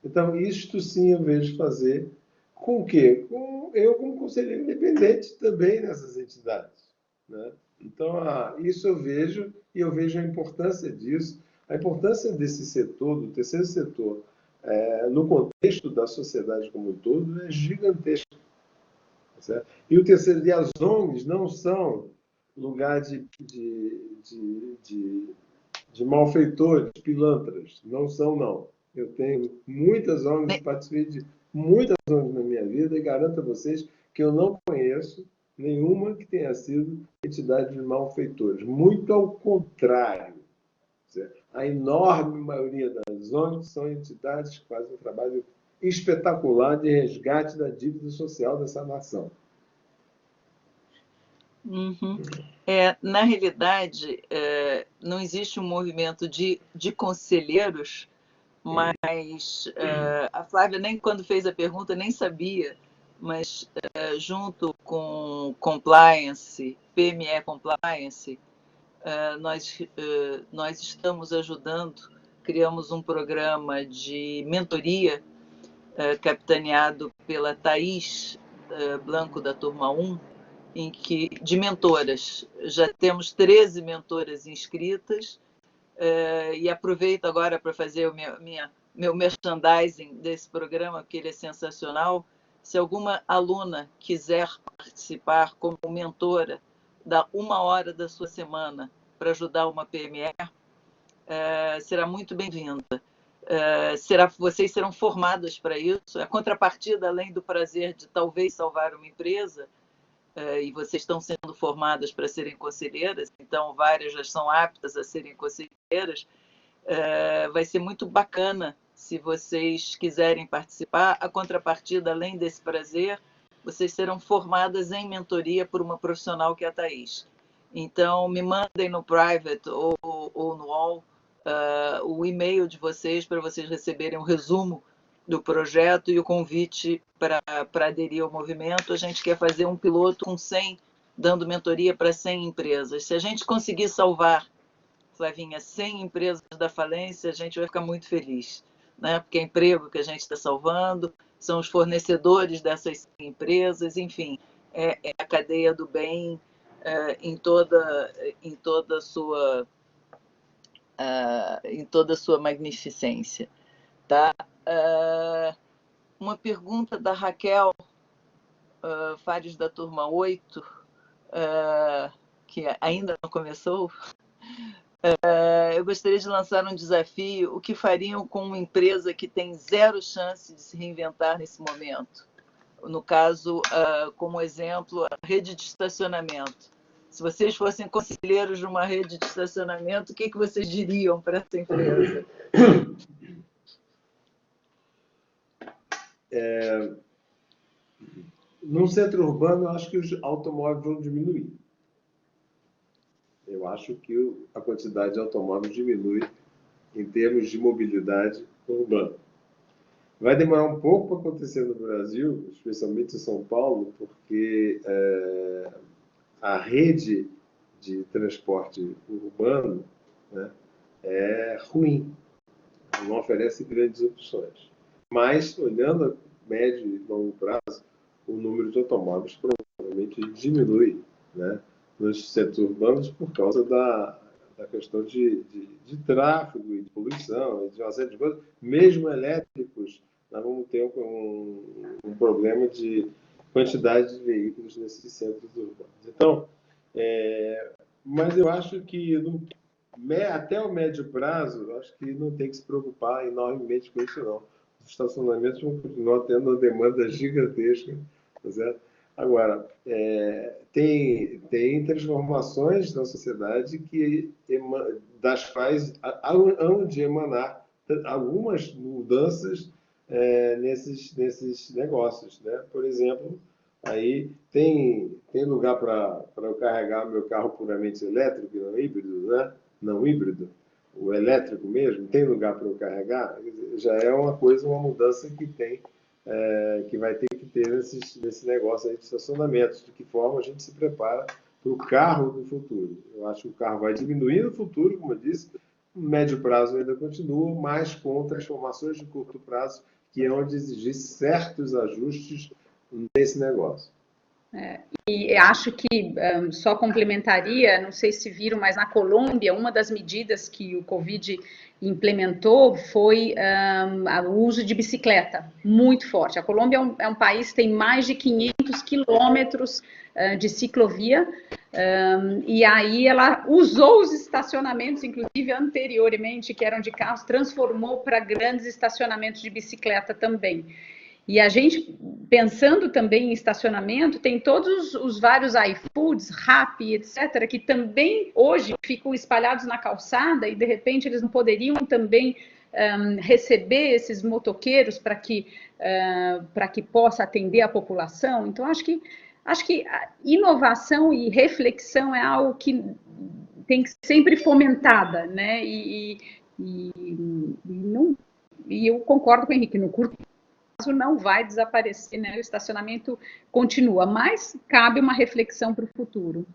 Então, isto sim eu vejo fazer com o quê? Com eu como conselheiro independente também nessas entidades, né? Então, isso eu vejo, e eu vejo a importância disso, a importância desse setor, do terceiro setor, no contexto da sociedade como um todo, é gigantesca. Certo? E o terceiro, e as ONGs não são lugar de malfeitores, pilantras. Não são, não. Eu tenho muitas ONGs, participei de muitas ONGs na minha vida e garanto a vocês que eu não conheço nenhuma que tenha sido entidade de malfeitores. Muito ao contrário. Certo? A enorme maioria das ONGs são entidades que fazem um trabalho espetacular de resgate da dívida social dessa nação. Uhum. Na realidade, não existe um movimento de conselheiros, mas a Flávia, nem quando fez a pergunta, nem sabia, mas junto com Compliance, PME Compliance, nós estamos ajudando, criamos um programa de mentoria capitaneado pela Thaís Blanco, da turma 1, de mentoras. Já temos 13 mentoras inscritas, e aproveito agora para fazer meu merchandising desse programa, porque ele é sensacional. Se alguma aluna quiser participar como mentora, dá 1 hora da sua semana para ajudar uma PME, será muito bem-vinda. Vocês serão formadas para isso. A contrapartida, além do prazer de talvez salvar uma empresa, e vocês estão sendo formadas para serem conselheiras, então várias já são aptas a serem conselheiras, vai ser muito bacana se vocês quiserem participar. A contrapartida, além desse prazer, vocês serão formadas em mentoria por uma profissional que é a Thaís. Então, me mandem no private ou no wall o e-mail de vocês para vocês receberem um resumo do projeto e o convite para aderir ao movimento. A gente quer fazer um piloto com 100, dando mentoria para 100 empresas. Se a gente conseguir salvar, Flavinha, 100 empresas da falência, a gente vai ficar muito feliz, né? Porque é emprego que a gente está salvando, são os fornecedores dessas empresas, enfim, é a cadeia do bem em toda a sua magnificência. Tá? Uma pergunta da Raquel Fares, da turma 8, que ainda não começou. Eu gostaria de lançar um desafio. O que fariam com uma empresa que tem 0 chance de se reinventar nesse momento? No caso, como exemplo, a rede de estacionamento. Se vocês fossem conselheiros de uma rede de estacionamento, o que vocês diriam para essa empresa? No centro urbano, eu acho que os automóveis vão diminuir. Eu acho que a quantidade de automóveis diminui em termos de mobilidade urbana. Vai demorar um pouco para acontecer no Brasil, especialmente em São Paulo, porque a rede de transporte urbano, né, é ruim, não oferece grandes opções. Mas, olhando a médio e longo prazo, o número de automóveis provavelmente diminui, né, nos centros urbanos por causa da questão de tráfego e de poluição, de uma série de coisas. Mesmo elétricos, nós vamos ter um problema de quantidade de veículos nesses centros urbanos. Então, mas eu acho que até o médio prazo, acho que não tem que se preocupar enormemente com isso, não. Os estacionamentos vão continuar tendo uma demanda gigantesca, tá certo? Agora, tem transformações na sociedade das quais hão de emanar algumas mudanças nesses negócios, né? Por exemplo, aí tem lugar para eu carregar meu carro puramente elétrico e não híbrido, né? Não híbrido, o elétrico mesmo, tem lugar para eu carregar? Já é uma mudança que vai ter que ter nesse negócio aí de estacionamentos. De que forma a gente se prepara para o carro do futuro? Eu acho que o carro vai diminuir no futuro, como eu disse, no médio prazo ainda continua, mas com transformações de curto prazo que hão de exigir certos ajustes nesse negócio. E acho que só complementaria, não sei se viram, mas na Colômbia, uma das medidas que o Covid implementou foi o uso de bicicleta, muito forte. A Colômbia é um país que tem mais de 500 quilômetros de ciclovia, e aí ela usou os estacionamentos, inclusive anteriormente, que eram de carros, transformou para grandes estacionamentos de bicicleta também. E a gente, pensando também em estacionamento, tem todos os vários iFoods, Rappi, etc., que também hoje ficam espalhados na calçada e, de repente, eles não poderiam também receber esses motoqueiros para que possa atender a população. Então, acho que a inovação e reflexão é algo que tem que ser sempre fomentada, né? E eu concordo com o Henrique, no curto não vai desaparecer, né? O estacionamento continua, mas cabe uma reflexão para o futuro.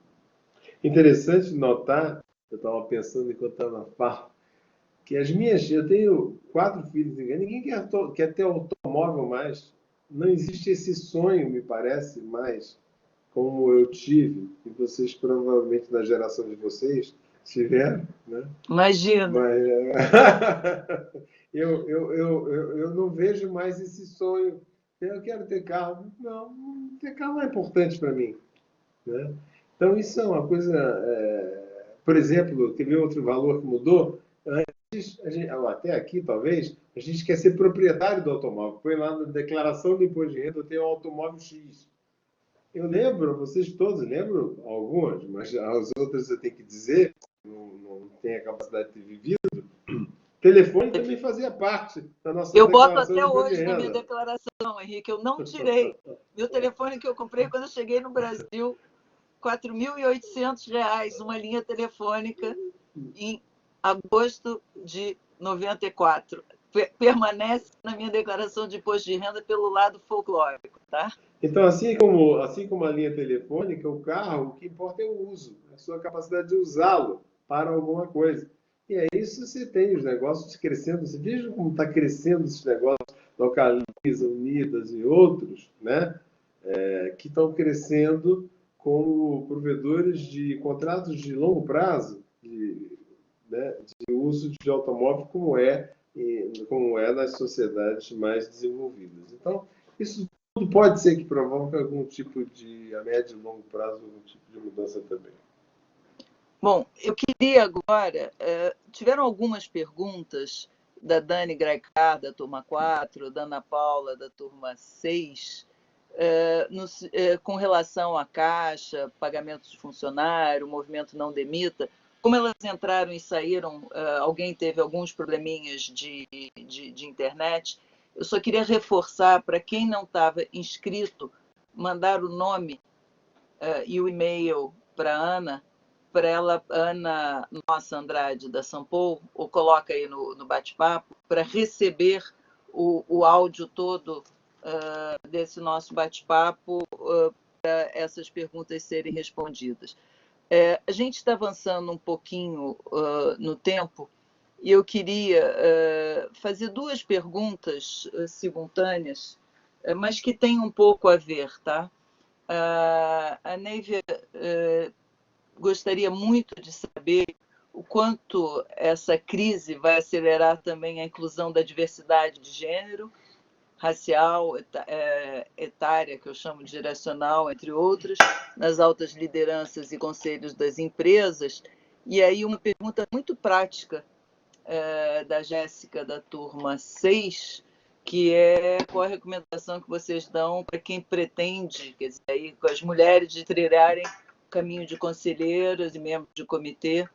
Interessante notar, eu estava pensando enquanto estava na fala, que eu tenho 4 filhos, ninguém quer ter automóvel mais. Não existe esse sonho, me parece, mais, como eu tive, e vocês provavelmente, na geração de vocês, tiveram, né? Imagina. Mas, eu não vejo mais esse sonho. Eu quero ter carro. Não, ter carro não é importante para mim, né? Então, isso é uma coisa... por exemplo, teve outro valor que mudou. Até aqui, talvez, a gente quer ser proprietário do automóvel. Põe lá na declaração do imposto de renda, eu tenho um automóvel X. Eu lembro, vocês todos lembram, algumas, mas as outras eu tenho que dizer, não tenho a capacidade de ter vivido. Telefone também fazia parte da nossa declaração. Eu boto até hoje na minha declaração, Henrique, eu não tirei. Meu telefone que eu comprei quando eu cheguei no Brasil, R$ 4.800, uma linha telefônica, em agosto de 94. Permanece na minha declaração de imposto de renda pelo lado folclórico, tá? Então, assim como a linha telefônica, o carro, o que importa é o uso, a sua capacidade de usá-lo para alguma coisa. E é isso que você tem, os negócios crescendo. Você veja como está crescendo esses negócios, Localiza, Unidas e outros, né? Que estão crescendo como provedores de contratos de longo prazo, né, de uso de automóvel, como é nas sociedades mais desenvolvidas. Então, isso tudo pode ser que provoque algum tipo de, a médio e longo prazo, algum tipo de mudança também. Bom, eu queria agora... tiveram algumas perguntas da Dani Graicar, da turma 4, da Ana Paula, da turma 6, com relação à Caixa, pagamentos de funcionário, movimento Não Demita, como elas entraram e saíram, alguém teve alguns probleminhas de internet. Eu só queria reforçar para quem não estava inscrito, mandar o nome e o e-mail para a Ana, para ela, Ana Nossa Andrade da Sampol, ou coloca aí no bate-papo, para receber o áudio todo desse nosso bate-papo para essas perguntas serem respondidas. A gente está avançando um pouquinho no tempo e eu queria fazer duas perguntas simultâneas, mas que têm um pouco a ver, tá? A Neivia gostaria muito de saber o quanto essa crise vai acelerar também a inclusão da diversidade de gênero, racial, etária, que eu chamo de geracional, entre outras, nas altas lideranças e conselhos das empresas. E aí uma pergunta muito prática da Jéssica, da turma 6, que é qual a recomendação que vocês dão para quem pretende, quer dizer, aí, com as mulheres de trilharem o caminho de conselheiras e membros de comitê,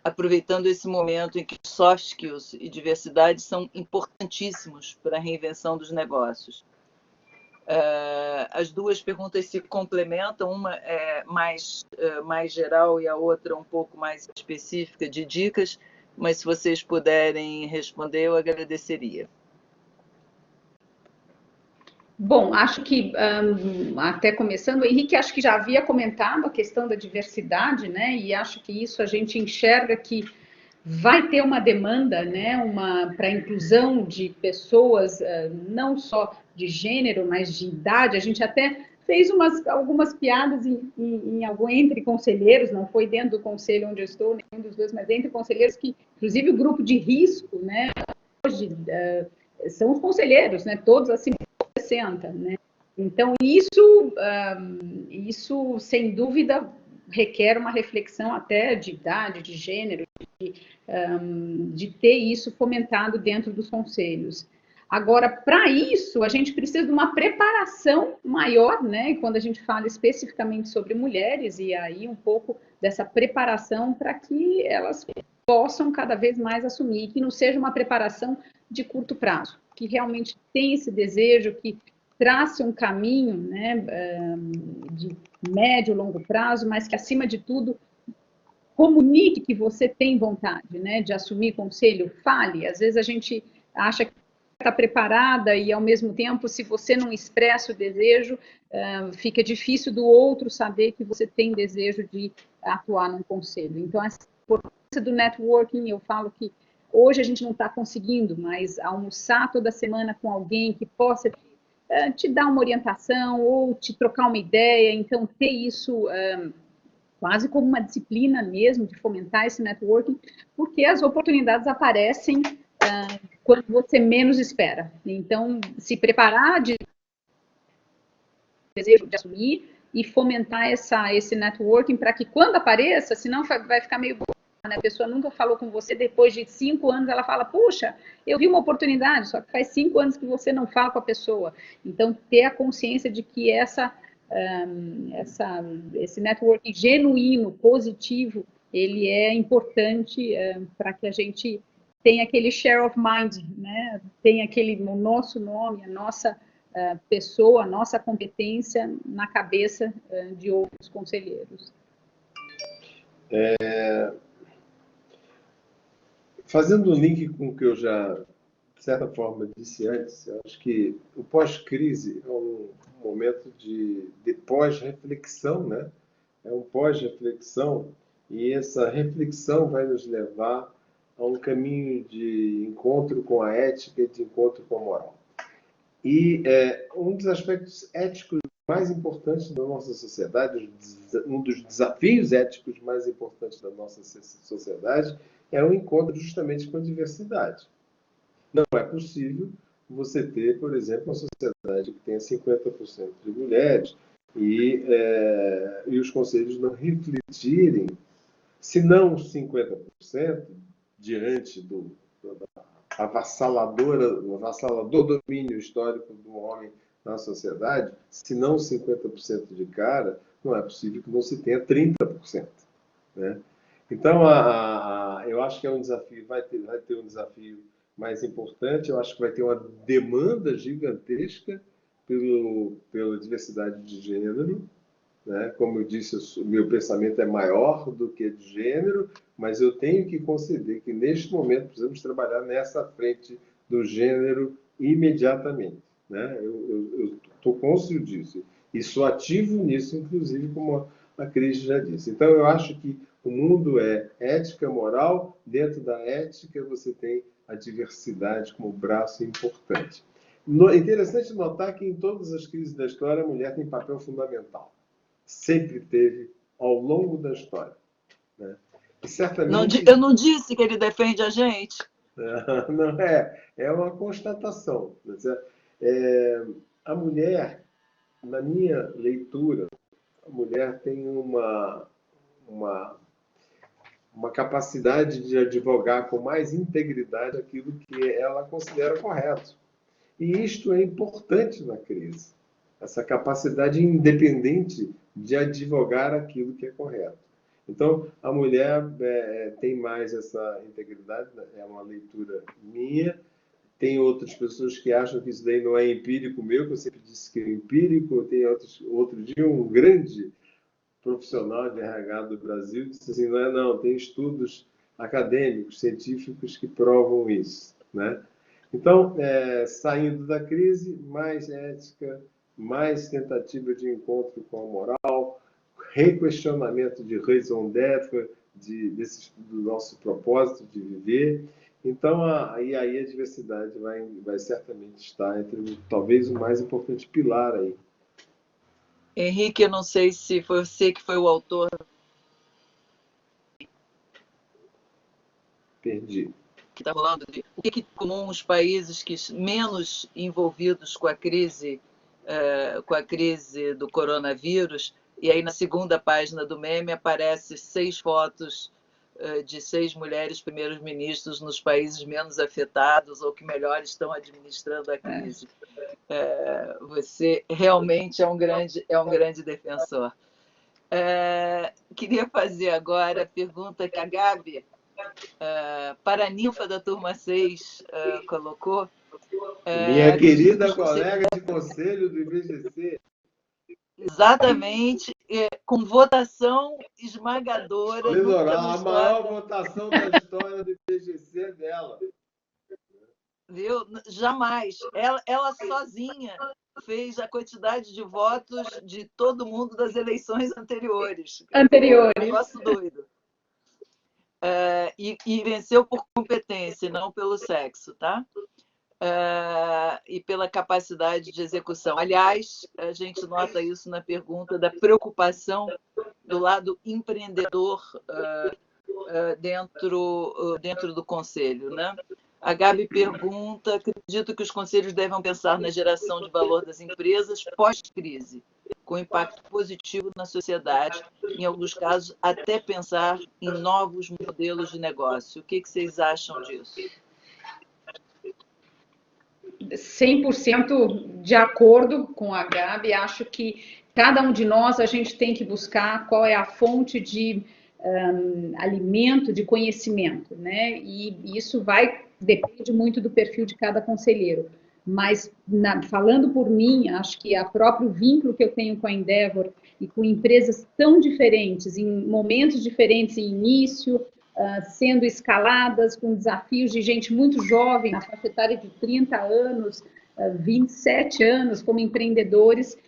aproveitando esse momento em que soft skills e diversidade são importantíssimos para a reinvenção dos negócios. As duas perguntas se complementam, uma é mais geral e a outra um pouco mais específica de dicas, mas se vocês puderem responder, eu agradeceria. Bom, acho que, até começando, o Henrique acho que já havia comentado a questão da diversidade, né? E acho que isso a gente enxerga que vai ter uma demanda, né? Para a inclusão de pessoas, não só de gênero, mas de idade. A gente até fez algumas piadas entre conselheiros, não foi dentro do conselho onde eu estou, nenhum dos dois, mas entre conselheiros que, inclusive, o grupo de risco, né? Hoje são os conselheiros, né? Todos acima de 60, né? Então, isso, sem dúvida, requer uma reflexão até de idade, de gênero, de ter isso fomentado dentro dos conselhos. Agora, para isso, a gente precisa de uma preparação maior, né? E quando a gente fala especificamente sobre mulheres, e aí um pouco dessa preparação para que elas possam cada vez mais assumir, que não seja uma preparação de curto prazo, que realmente tem esse desejo, que trace um caminho, né, de médio e longo prazo, mas que, acima de tudo, comunique que você tem vontade, né, de assumir conselho, fale. Às vezes a gente acha que está preparada e, ao mesmo tempo, se você não expressa o desejo, fica difícil do outro saber que você tem desejo de atuar num conselho. Então, essa importância do networking, eu falo que hoje a gente não está conseguindo, mas almoçar toda semana com alguém que possa te dar uma orientação ou te trocar uma ideia, então ter isso quase como uma disciplina mesmo, de fomentar esse networking, porque as oportunidades aparecem quando você menos espera. Então, se preparar de desejo de assumir e fomentar esse networking para que quando apareça, senão vai ficar meio boa, né? A pessoa nunca falou com você, depois de 5 anos ela fala, puxa, eu vi uma oportunidade, só que faz 5 anos que você não fala com a pessoa. Então, ter a consciência de que esse networking genuíno, positivo, ele é importante para que a gente tenha aquele share of mind, né? Tenha o nosso nome, a nossa pessoa, a nossa competência na cabeça de outros conselheiros. Fazendo um link com o que eu já, de certa forma, disse antes, eu acho que o pós-crise é um momento de pós-reflexão, né? É um pós-reflexão, e essa reflexão vai nos levar a um caminho de encontro com a ética e de encontro com a moral. E um dos aspectos éticos mais importantes da nossa sociedade, um dos desafios éticos mais importantes da nossa sociedade, é o encontro justamente com a diversidade. Não é possível você ter, por exemplo, uma sociedade que tenha 50% de mulheres e os conselhos não refletirem, se não 50%, diante do avassalador domínio histórico do homem na sociedade, se não 50% de cara, não é possível que não se tenha 30%. Né? Então, eu acho que é um desafio, vai ter um desafio mais importante, eu acho que vai ter uma demanda gigantesca pela diversidade de gênero. Né? Como eu disse, o meu pensamento é maior do que de gênero, mas eu tenho que conceder que, neste momento, precisamos trabalhar nessa frente do gênero imediatamente. Né? Eu estou cônscio disso. E sou ativo nisso, inclusive, como a Cris já disse. Então, eu acho que o mundo é ética, moral. Dentro da ética, você tem a diversidade como braço importante. É interessante notar que, em todas as crises da história, a mulher tem papel fundamental. Sempre teve ao longo da história. Né? E certamente... Eu não disse que ele defende a gente. Não, é uma constatação. A mulher, na minha leitura, a mulher tem uma capacidade de advogar com mais integridade aquilo que ela considera correto. E isto é importante na crise. Essa capacidade independente de advogar aquilo que é correto. Então, a mulher tem mais essa integridade, é uma leitura minha. Tem outras pessoas que acham que isso daí não é empírico meu, que eu sempre disse que é empírico. Tem outro dia um grande profissional de RH do Brasil disse assim, não, tem estudos acadêmicos, científicos que provam isso. Né? Então, saindo da crise, mais ética, mais tentativa de encontro com a moral, requestionamento de raison d'être, do nosso propósito de viver. Então, aí a diversidade vai certamente estar entre, talvez, o mais importante pilar aí. Henrique, eu não sei se foi você que foi o autor. Perdi. Que está falando de o que comum os países que menos envolvidos com a crise do coronavírus, e aí na segunda página do meme aparece 6 fotos de 6 mulheres primeiros ministros nos países menos afetados ou que melhor estão administrando a crise. Você realmente é um grande defensor. Queria fazer agora a pergunta que a Gabi, para a ninfa da turma 6, colocou. Minha querida colega de conselho do IBGC. Exatamente, com votação esmagadora. A maior votação da história do IBGC é dela. Viu? Jamais. Ela sozinha fez a quantidade de votos de todo mundo das eleições anteriores. Um negócio doido. E venceu por competência, não pelo sexo, tá? E pela capacidade de execução. Aliás, a gente nota isso na pergunta da preocupação do lado empreendedor dentro do conselho, né? A Gabi pergunta: acredito que os conselhos devem pensar na geração de valor das empresas pós-crise, com impacto positivo na sociedade, em alguns casos até pensar em novos modelos de negócio. O que vocês acham disso? 100% de acordo com a Gabi. Acho que cada um de nós, a gente tem que buscar qual é a fonte de alimento, de conhecimento, né? E isso depende muito do perfil de cada conselheiro. Mas, falando por mim, acho que o próprio vínculo que eu tenho com a Endeavor e com empresas tão diferentes, em momentos diferentes, em início, sendo escaladas, com desafios de gente muito jovem, na faixa etária de 30 anos, 27 anos, como empreendedores,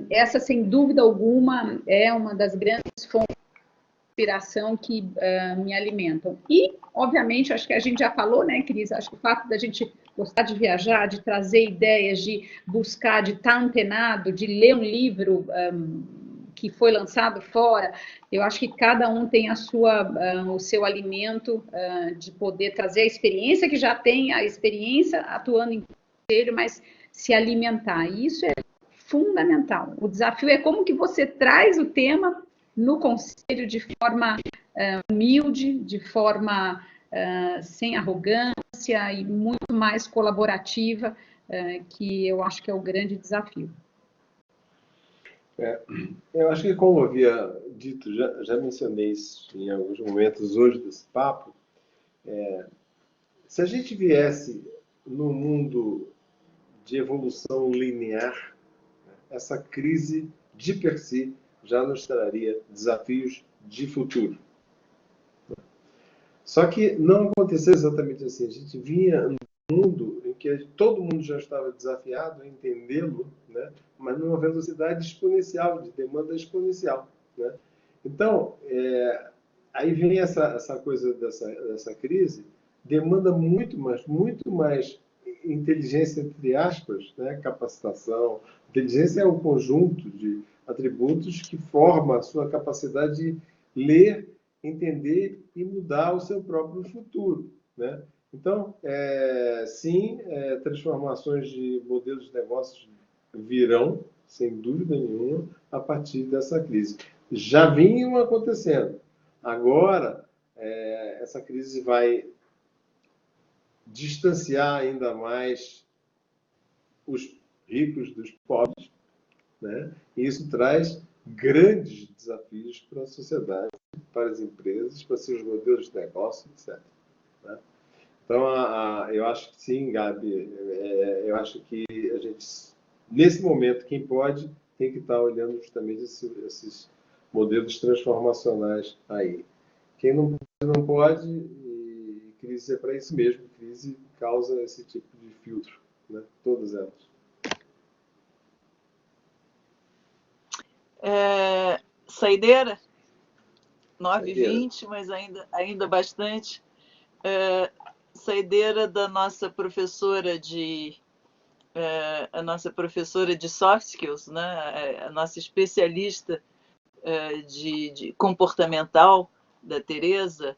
essa, sem dúvida alguma, é uma das grandes fontes de inspiração que me alimentam. E, obviamente, acho que a gente já falou, né, Cris? Acho que o fato da gente gostar de viajar, de trazer ideias, de buscar, de estar antenado, de ler um livro que foi lançado fora, eu acho que cada um tem o seu alimento de poder trazer a experiência que já tem, a experiência atuando em conselho, mas se alimentar. E isso é fundamental. O desafio é como que você traz o tema no conselho de forma humilde, de forma sem arrogância e muito mais colaborativa, que eu acho que é o grande desafio. Eu acho que, como eu havia dito, já mencionei isso em alguns momentos hoje desse papo, se a gente viesse num mundo de evolução linear, essa crise de per si já nos traria desafios de futuro. Só que não aconteceu exatamente assim. A gente vinha num mundo em que todo mundo já estava desafiado a entendê-lo, né? Mas numa velocidade exponencial, de demanda exponencial. Né? Então, aí vem essa coisa dessa crise, demanda muito mais inteligência, entre aspas, né? Capacitação. Inteligência é um conjunto de atributos que forma a sua capacidade de ler, entender e mudar o seu próprio futuro. Né? Então, sim, transformações de modelos de negócios virão, sem dúvida nenhuma, a partir dessa crise. Já vinham acontecendo. Agora, essa crise vai distanciar ainda mais os ricos dos pobres, né? E isso traz grandes desafios para a sociedade, para as empresas, para seus modelos de negócio, etc. Né? Então, eu acho que sim, Gabi, eu acho que a gente, nesse momento, quem pode, tem que estar olhando justamente esses modelos transformacionais aí. Quem não pode, e crise é para isso mesmo, crise causa esse tipo de filtro, né? Todas elas. Saideira? 9h20, mas ainda bastante. Saideira da nossa professora a nossa professora de soft skills, né? A nossa especialista de comportamental, da Tereza.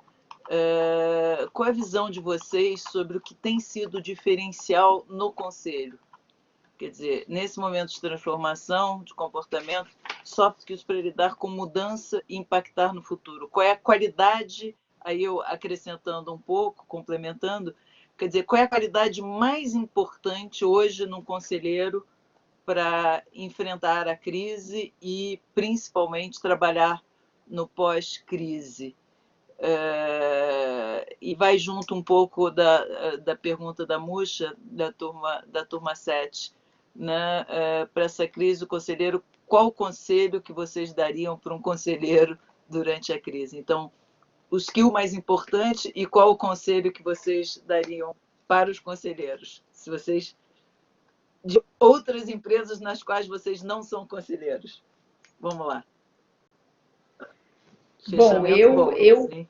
Qual a visão de vocês sobre o que tem sido o diferencial no Conselho? Quer dizer, nesse momento de transformação, de comportamento, soft skills para lidar com mudança e impactar no futuro. Qual é a qualidade, aí eu acrescentando um pouco, complementando, quer dizer, qual é a qualidade mais importante hoje num conselheiro para enfrentar a crise e, principalmente, trabalhar no pós-crise? E vai junto um pouco da pergunta da Muxa, da turma 7. Né? Para essa crise, o conselheiro, qual o conselho que vocês dariam para um conselheiro durante a crise? Então, o skill mais importante e qual o conselho que vocês dariam para os conselheiros? Se vocês de outras empresas nas quais vocês não são conselheiros. Vamos lá. Bom, eu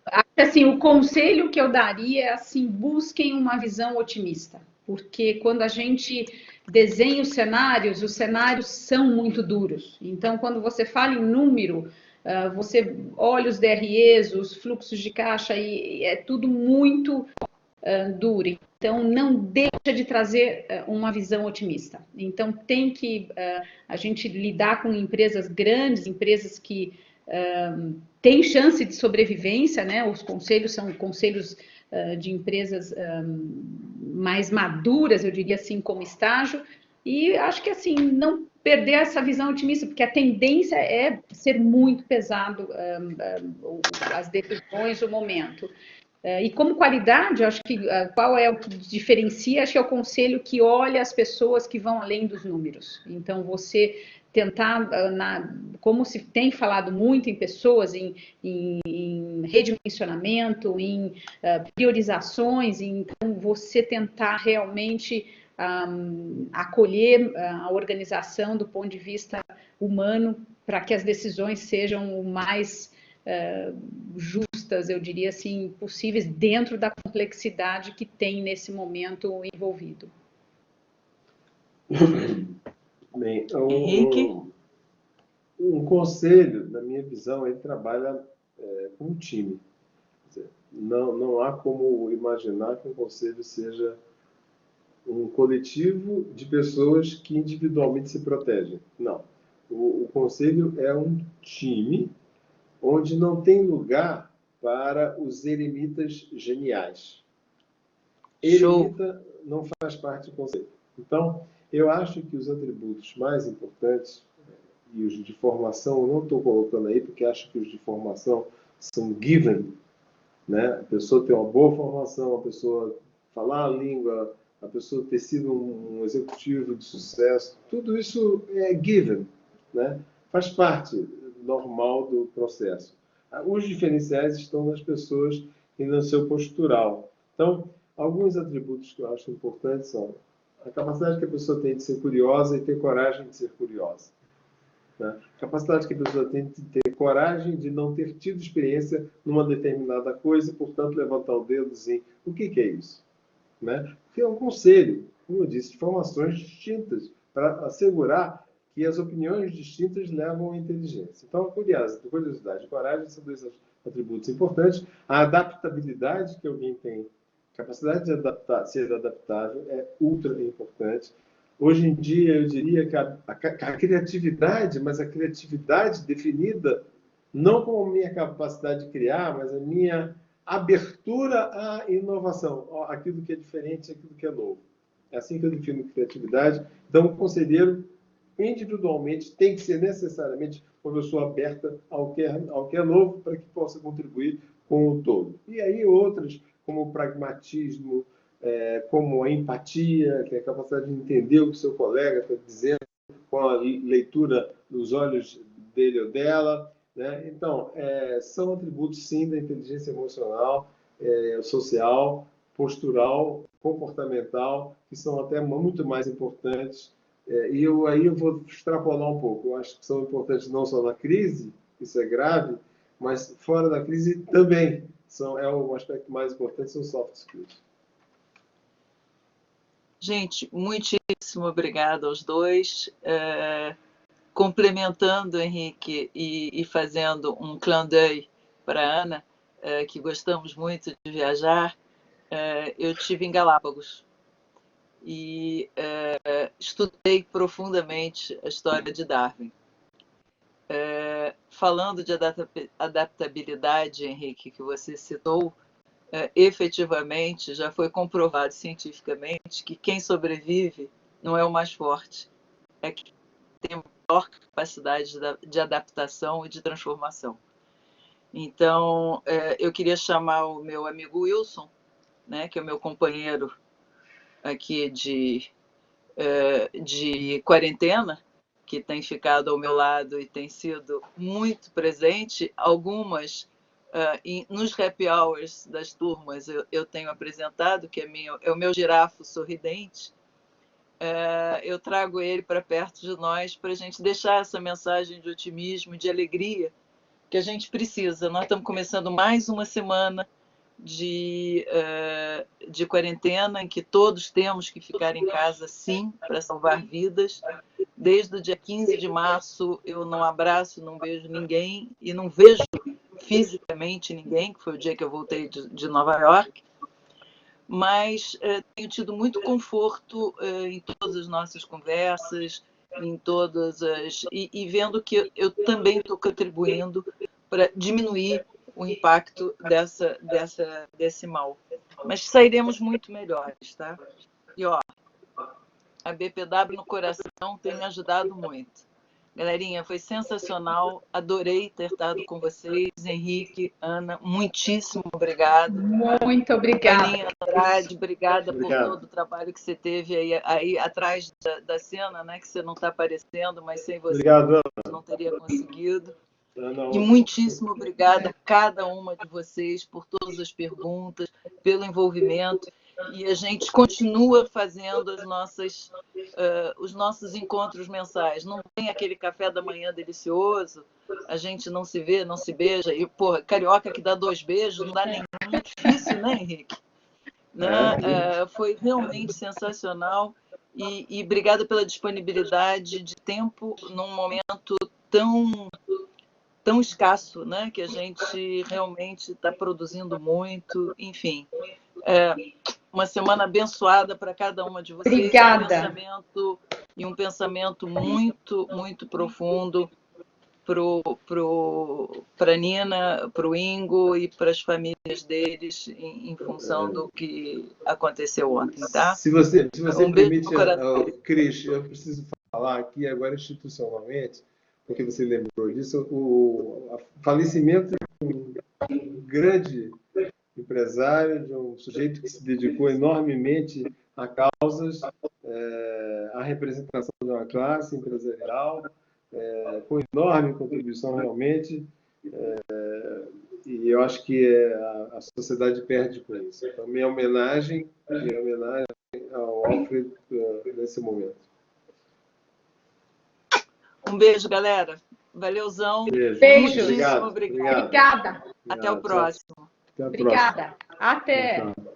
acho que assim, o conselho que eu daria é assim, busquem uma visão otimista, porque quando a gente desenha os cenários são muito duros. Então, quando você fala em número, você olha os DREs, os fluxos de caixa, e é tudo muito duro. Então, não deixa de trazer uma visão otimista. Então, tem que a gente lidar com empresas grandes, empresas que têm chance de sobrevivência, né? Os conselhos são conselhos de empresas mais maduras, eu diria assim, como estágio, e acho que assim, não perder essa visão otimista, porque a tendência é ser muito pesado as decisões, o momento. E como qualidade, acho que qual é o que diferencia? Acho que é o conselho que olha as pessoas que vão além dos números. Então, você tentar, como se tem falado muito em pessoas, em redimensionamento, em priorizações, então você tentar realmente acolher a organização do ponto de vista humano para que as decisões sejam o mais justas, eu diria assim, possíveis dentro da complexidade que tem nesse momento envolvido. Bem, Henrique? Um conselho, na minha visão, ele trabalha com um time. Não há como imaginar que um conselho seja um coletivo de pessoas que individualmente se protegem. Não. O conselho é um time onde não tem lugar para os eremitas geniais. Eremita não faz parte do conselho. Então, eu acho que os atributos mais importantes, e os de formação, eu não estou colocando aí, porque acho que os de formação são given, né? A pessoa ter uma boa formação, a pessoa falar a língua, a pessoa ter sido um executivo de sucesso, tudo isso é given, né? Faz parte normal do processo. Os diferenciais estão nas pessoas e no seu postural. Então, alguns atributos que eu acho importantes são a capacidade que a pessoa tem de ser curiosa e ter coragem de ser curiosa. Né? A capacidade que a pessoa tem de ter coragem de não ter tido experiência numa determinada coisa e, portanto, levantar o dedo e dizer o que é isso? Né? Porque é um conselho, como eu disse, de formações distintas, para assegurar que as opiniões distintas levam à inteligência. Então, a curiosidade e coragem são dois atributos importantes. A adaptabilidade que alguém tem, capacidade de adaptar, ser adaptável, é ultra importante. Hoje em dia, eu diria que a criatividade, mas a criatividade definida não como a minha capacidade de criar, mas a minha abertura à inovação, aquilo que é diferente, aquilo que é novo. É assim que eu defino criatividade. Então, o conselheiro, individualmente, tem que ser necessariamente uma pessoa aberta ao que é novo para que possa contribuir com o todo. E aí outras, como o pragmatismo, como a empatia, que é a capacidade de entender o que o seu colega está dizendo, com a leitura nos olhos dele ou dela. Né? Então, são atributos, sim, da inteligência emocional, social, postural, comportamental, que são até muito mais importantes. E aí eu vou extrapolar um pouco. Eu acho que são importantes não só na crise, isso é grave, mas fora da crise também. O aspecto mais importante são soft skills. Gente, muitíssimo obrigada aos dois. Complementando, Henrique, e fazendo um clin d'œil para a Ana, que gostamos muito de viajar, eu estive em Galápagos e estudei profundamente a história de Darwin. Falando de adaptabilidade, Henrique, que você citou, efetivamente já foi comprovado cientificamente que quem sobrevive não é o mais forte, é que tem maior capacidade de adaptação e de transformação. Então, eu queria chamar o meu amigo Wilson, né, que é o meu companheiro aqui de quarentena, que tem ficado ao meu lado e tem sido muito presente. Algumas, nos happy hours das turmas, eu tenho apresentado, que é o meu girafo sorridente. Eu trago ele para perto de nós para a gente deixar essa mensagem de otimismo, de alegria que a gente precisa. Nós estamos começando mais uma semana de quarentena em que todos temos que ficar em casa, sim, para salvar vidas. Desde o dia 15 de março eu não abraço, não beijo ninguém e não vejo fisicamente ninguém, que foi o dia que eu voltei de Nova York. Mas tenho tido muito conforto em todas as nossas conversas, em todas as... E vendo que eu também estou contribuindo para diminuir o impacto desse mal. Mas sairemos muito melhores, tá? E, a BPW no coração tem me ajudado muito. Galerinha, foi sensacional. Adorei ter estado com vocês. Henrique, Ana, muitíssimo obrigada. Muito obrigada. Aninha Andrade, obrigada por todo o trabalho que você teve aí atrás da cena, né? Que você não está aparecendo, mas sem você não teria conseguido. E muitíssimo obrigada a cada uma de vocês por todas as perguntas, pelo envolvimento. E a gente continua fazendo os nossos encontros mensais. Não tem aquele café da manhã delicioso, a gente não se vê, não se beija. E, porra, carioca que dá 2 beijos, não dá nenhum. É difícil, né, Henrique? Né? Foi realmente sensacional. E obrigada pela disponibilidade de tempo num momento tão escasso, né? Que a gente realmente está produzindo muito. Enfim, uma semana abençoada para cada uma de vocês. Obrigada. Um pensamento muito, muito profundo para a Nina, para o Ingo e para as famílias deles em função do que aconteceu ontem, tá? Se você Um beijo no permite, coração. Cris, eu preciso falar aqui agora institucionalmente, porque você lembrou disso, o falecimento de um grande empresário, de um sujeito que se dedicou enormemente a causas, à representação de uma classe empresarial, com enorme contribuição realmente, e eu acho que a sociedade perde com isso. Então, minha homenagem ao Alfred nesse momento. Um beijo, galera. Valeuzão. Beijo. Muitíssimo Obrigado. Obrigada. Até o próximo. Até a Obrigada. próxima. Até. Tchau.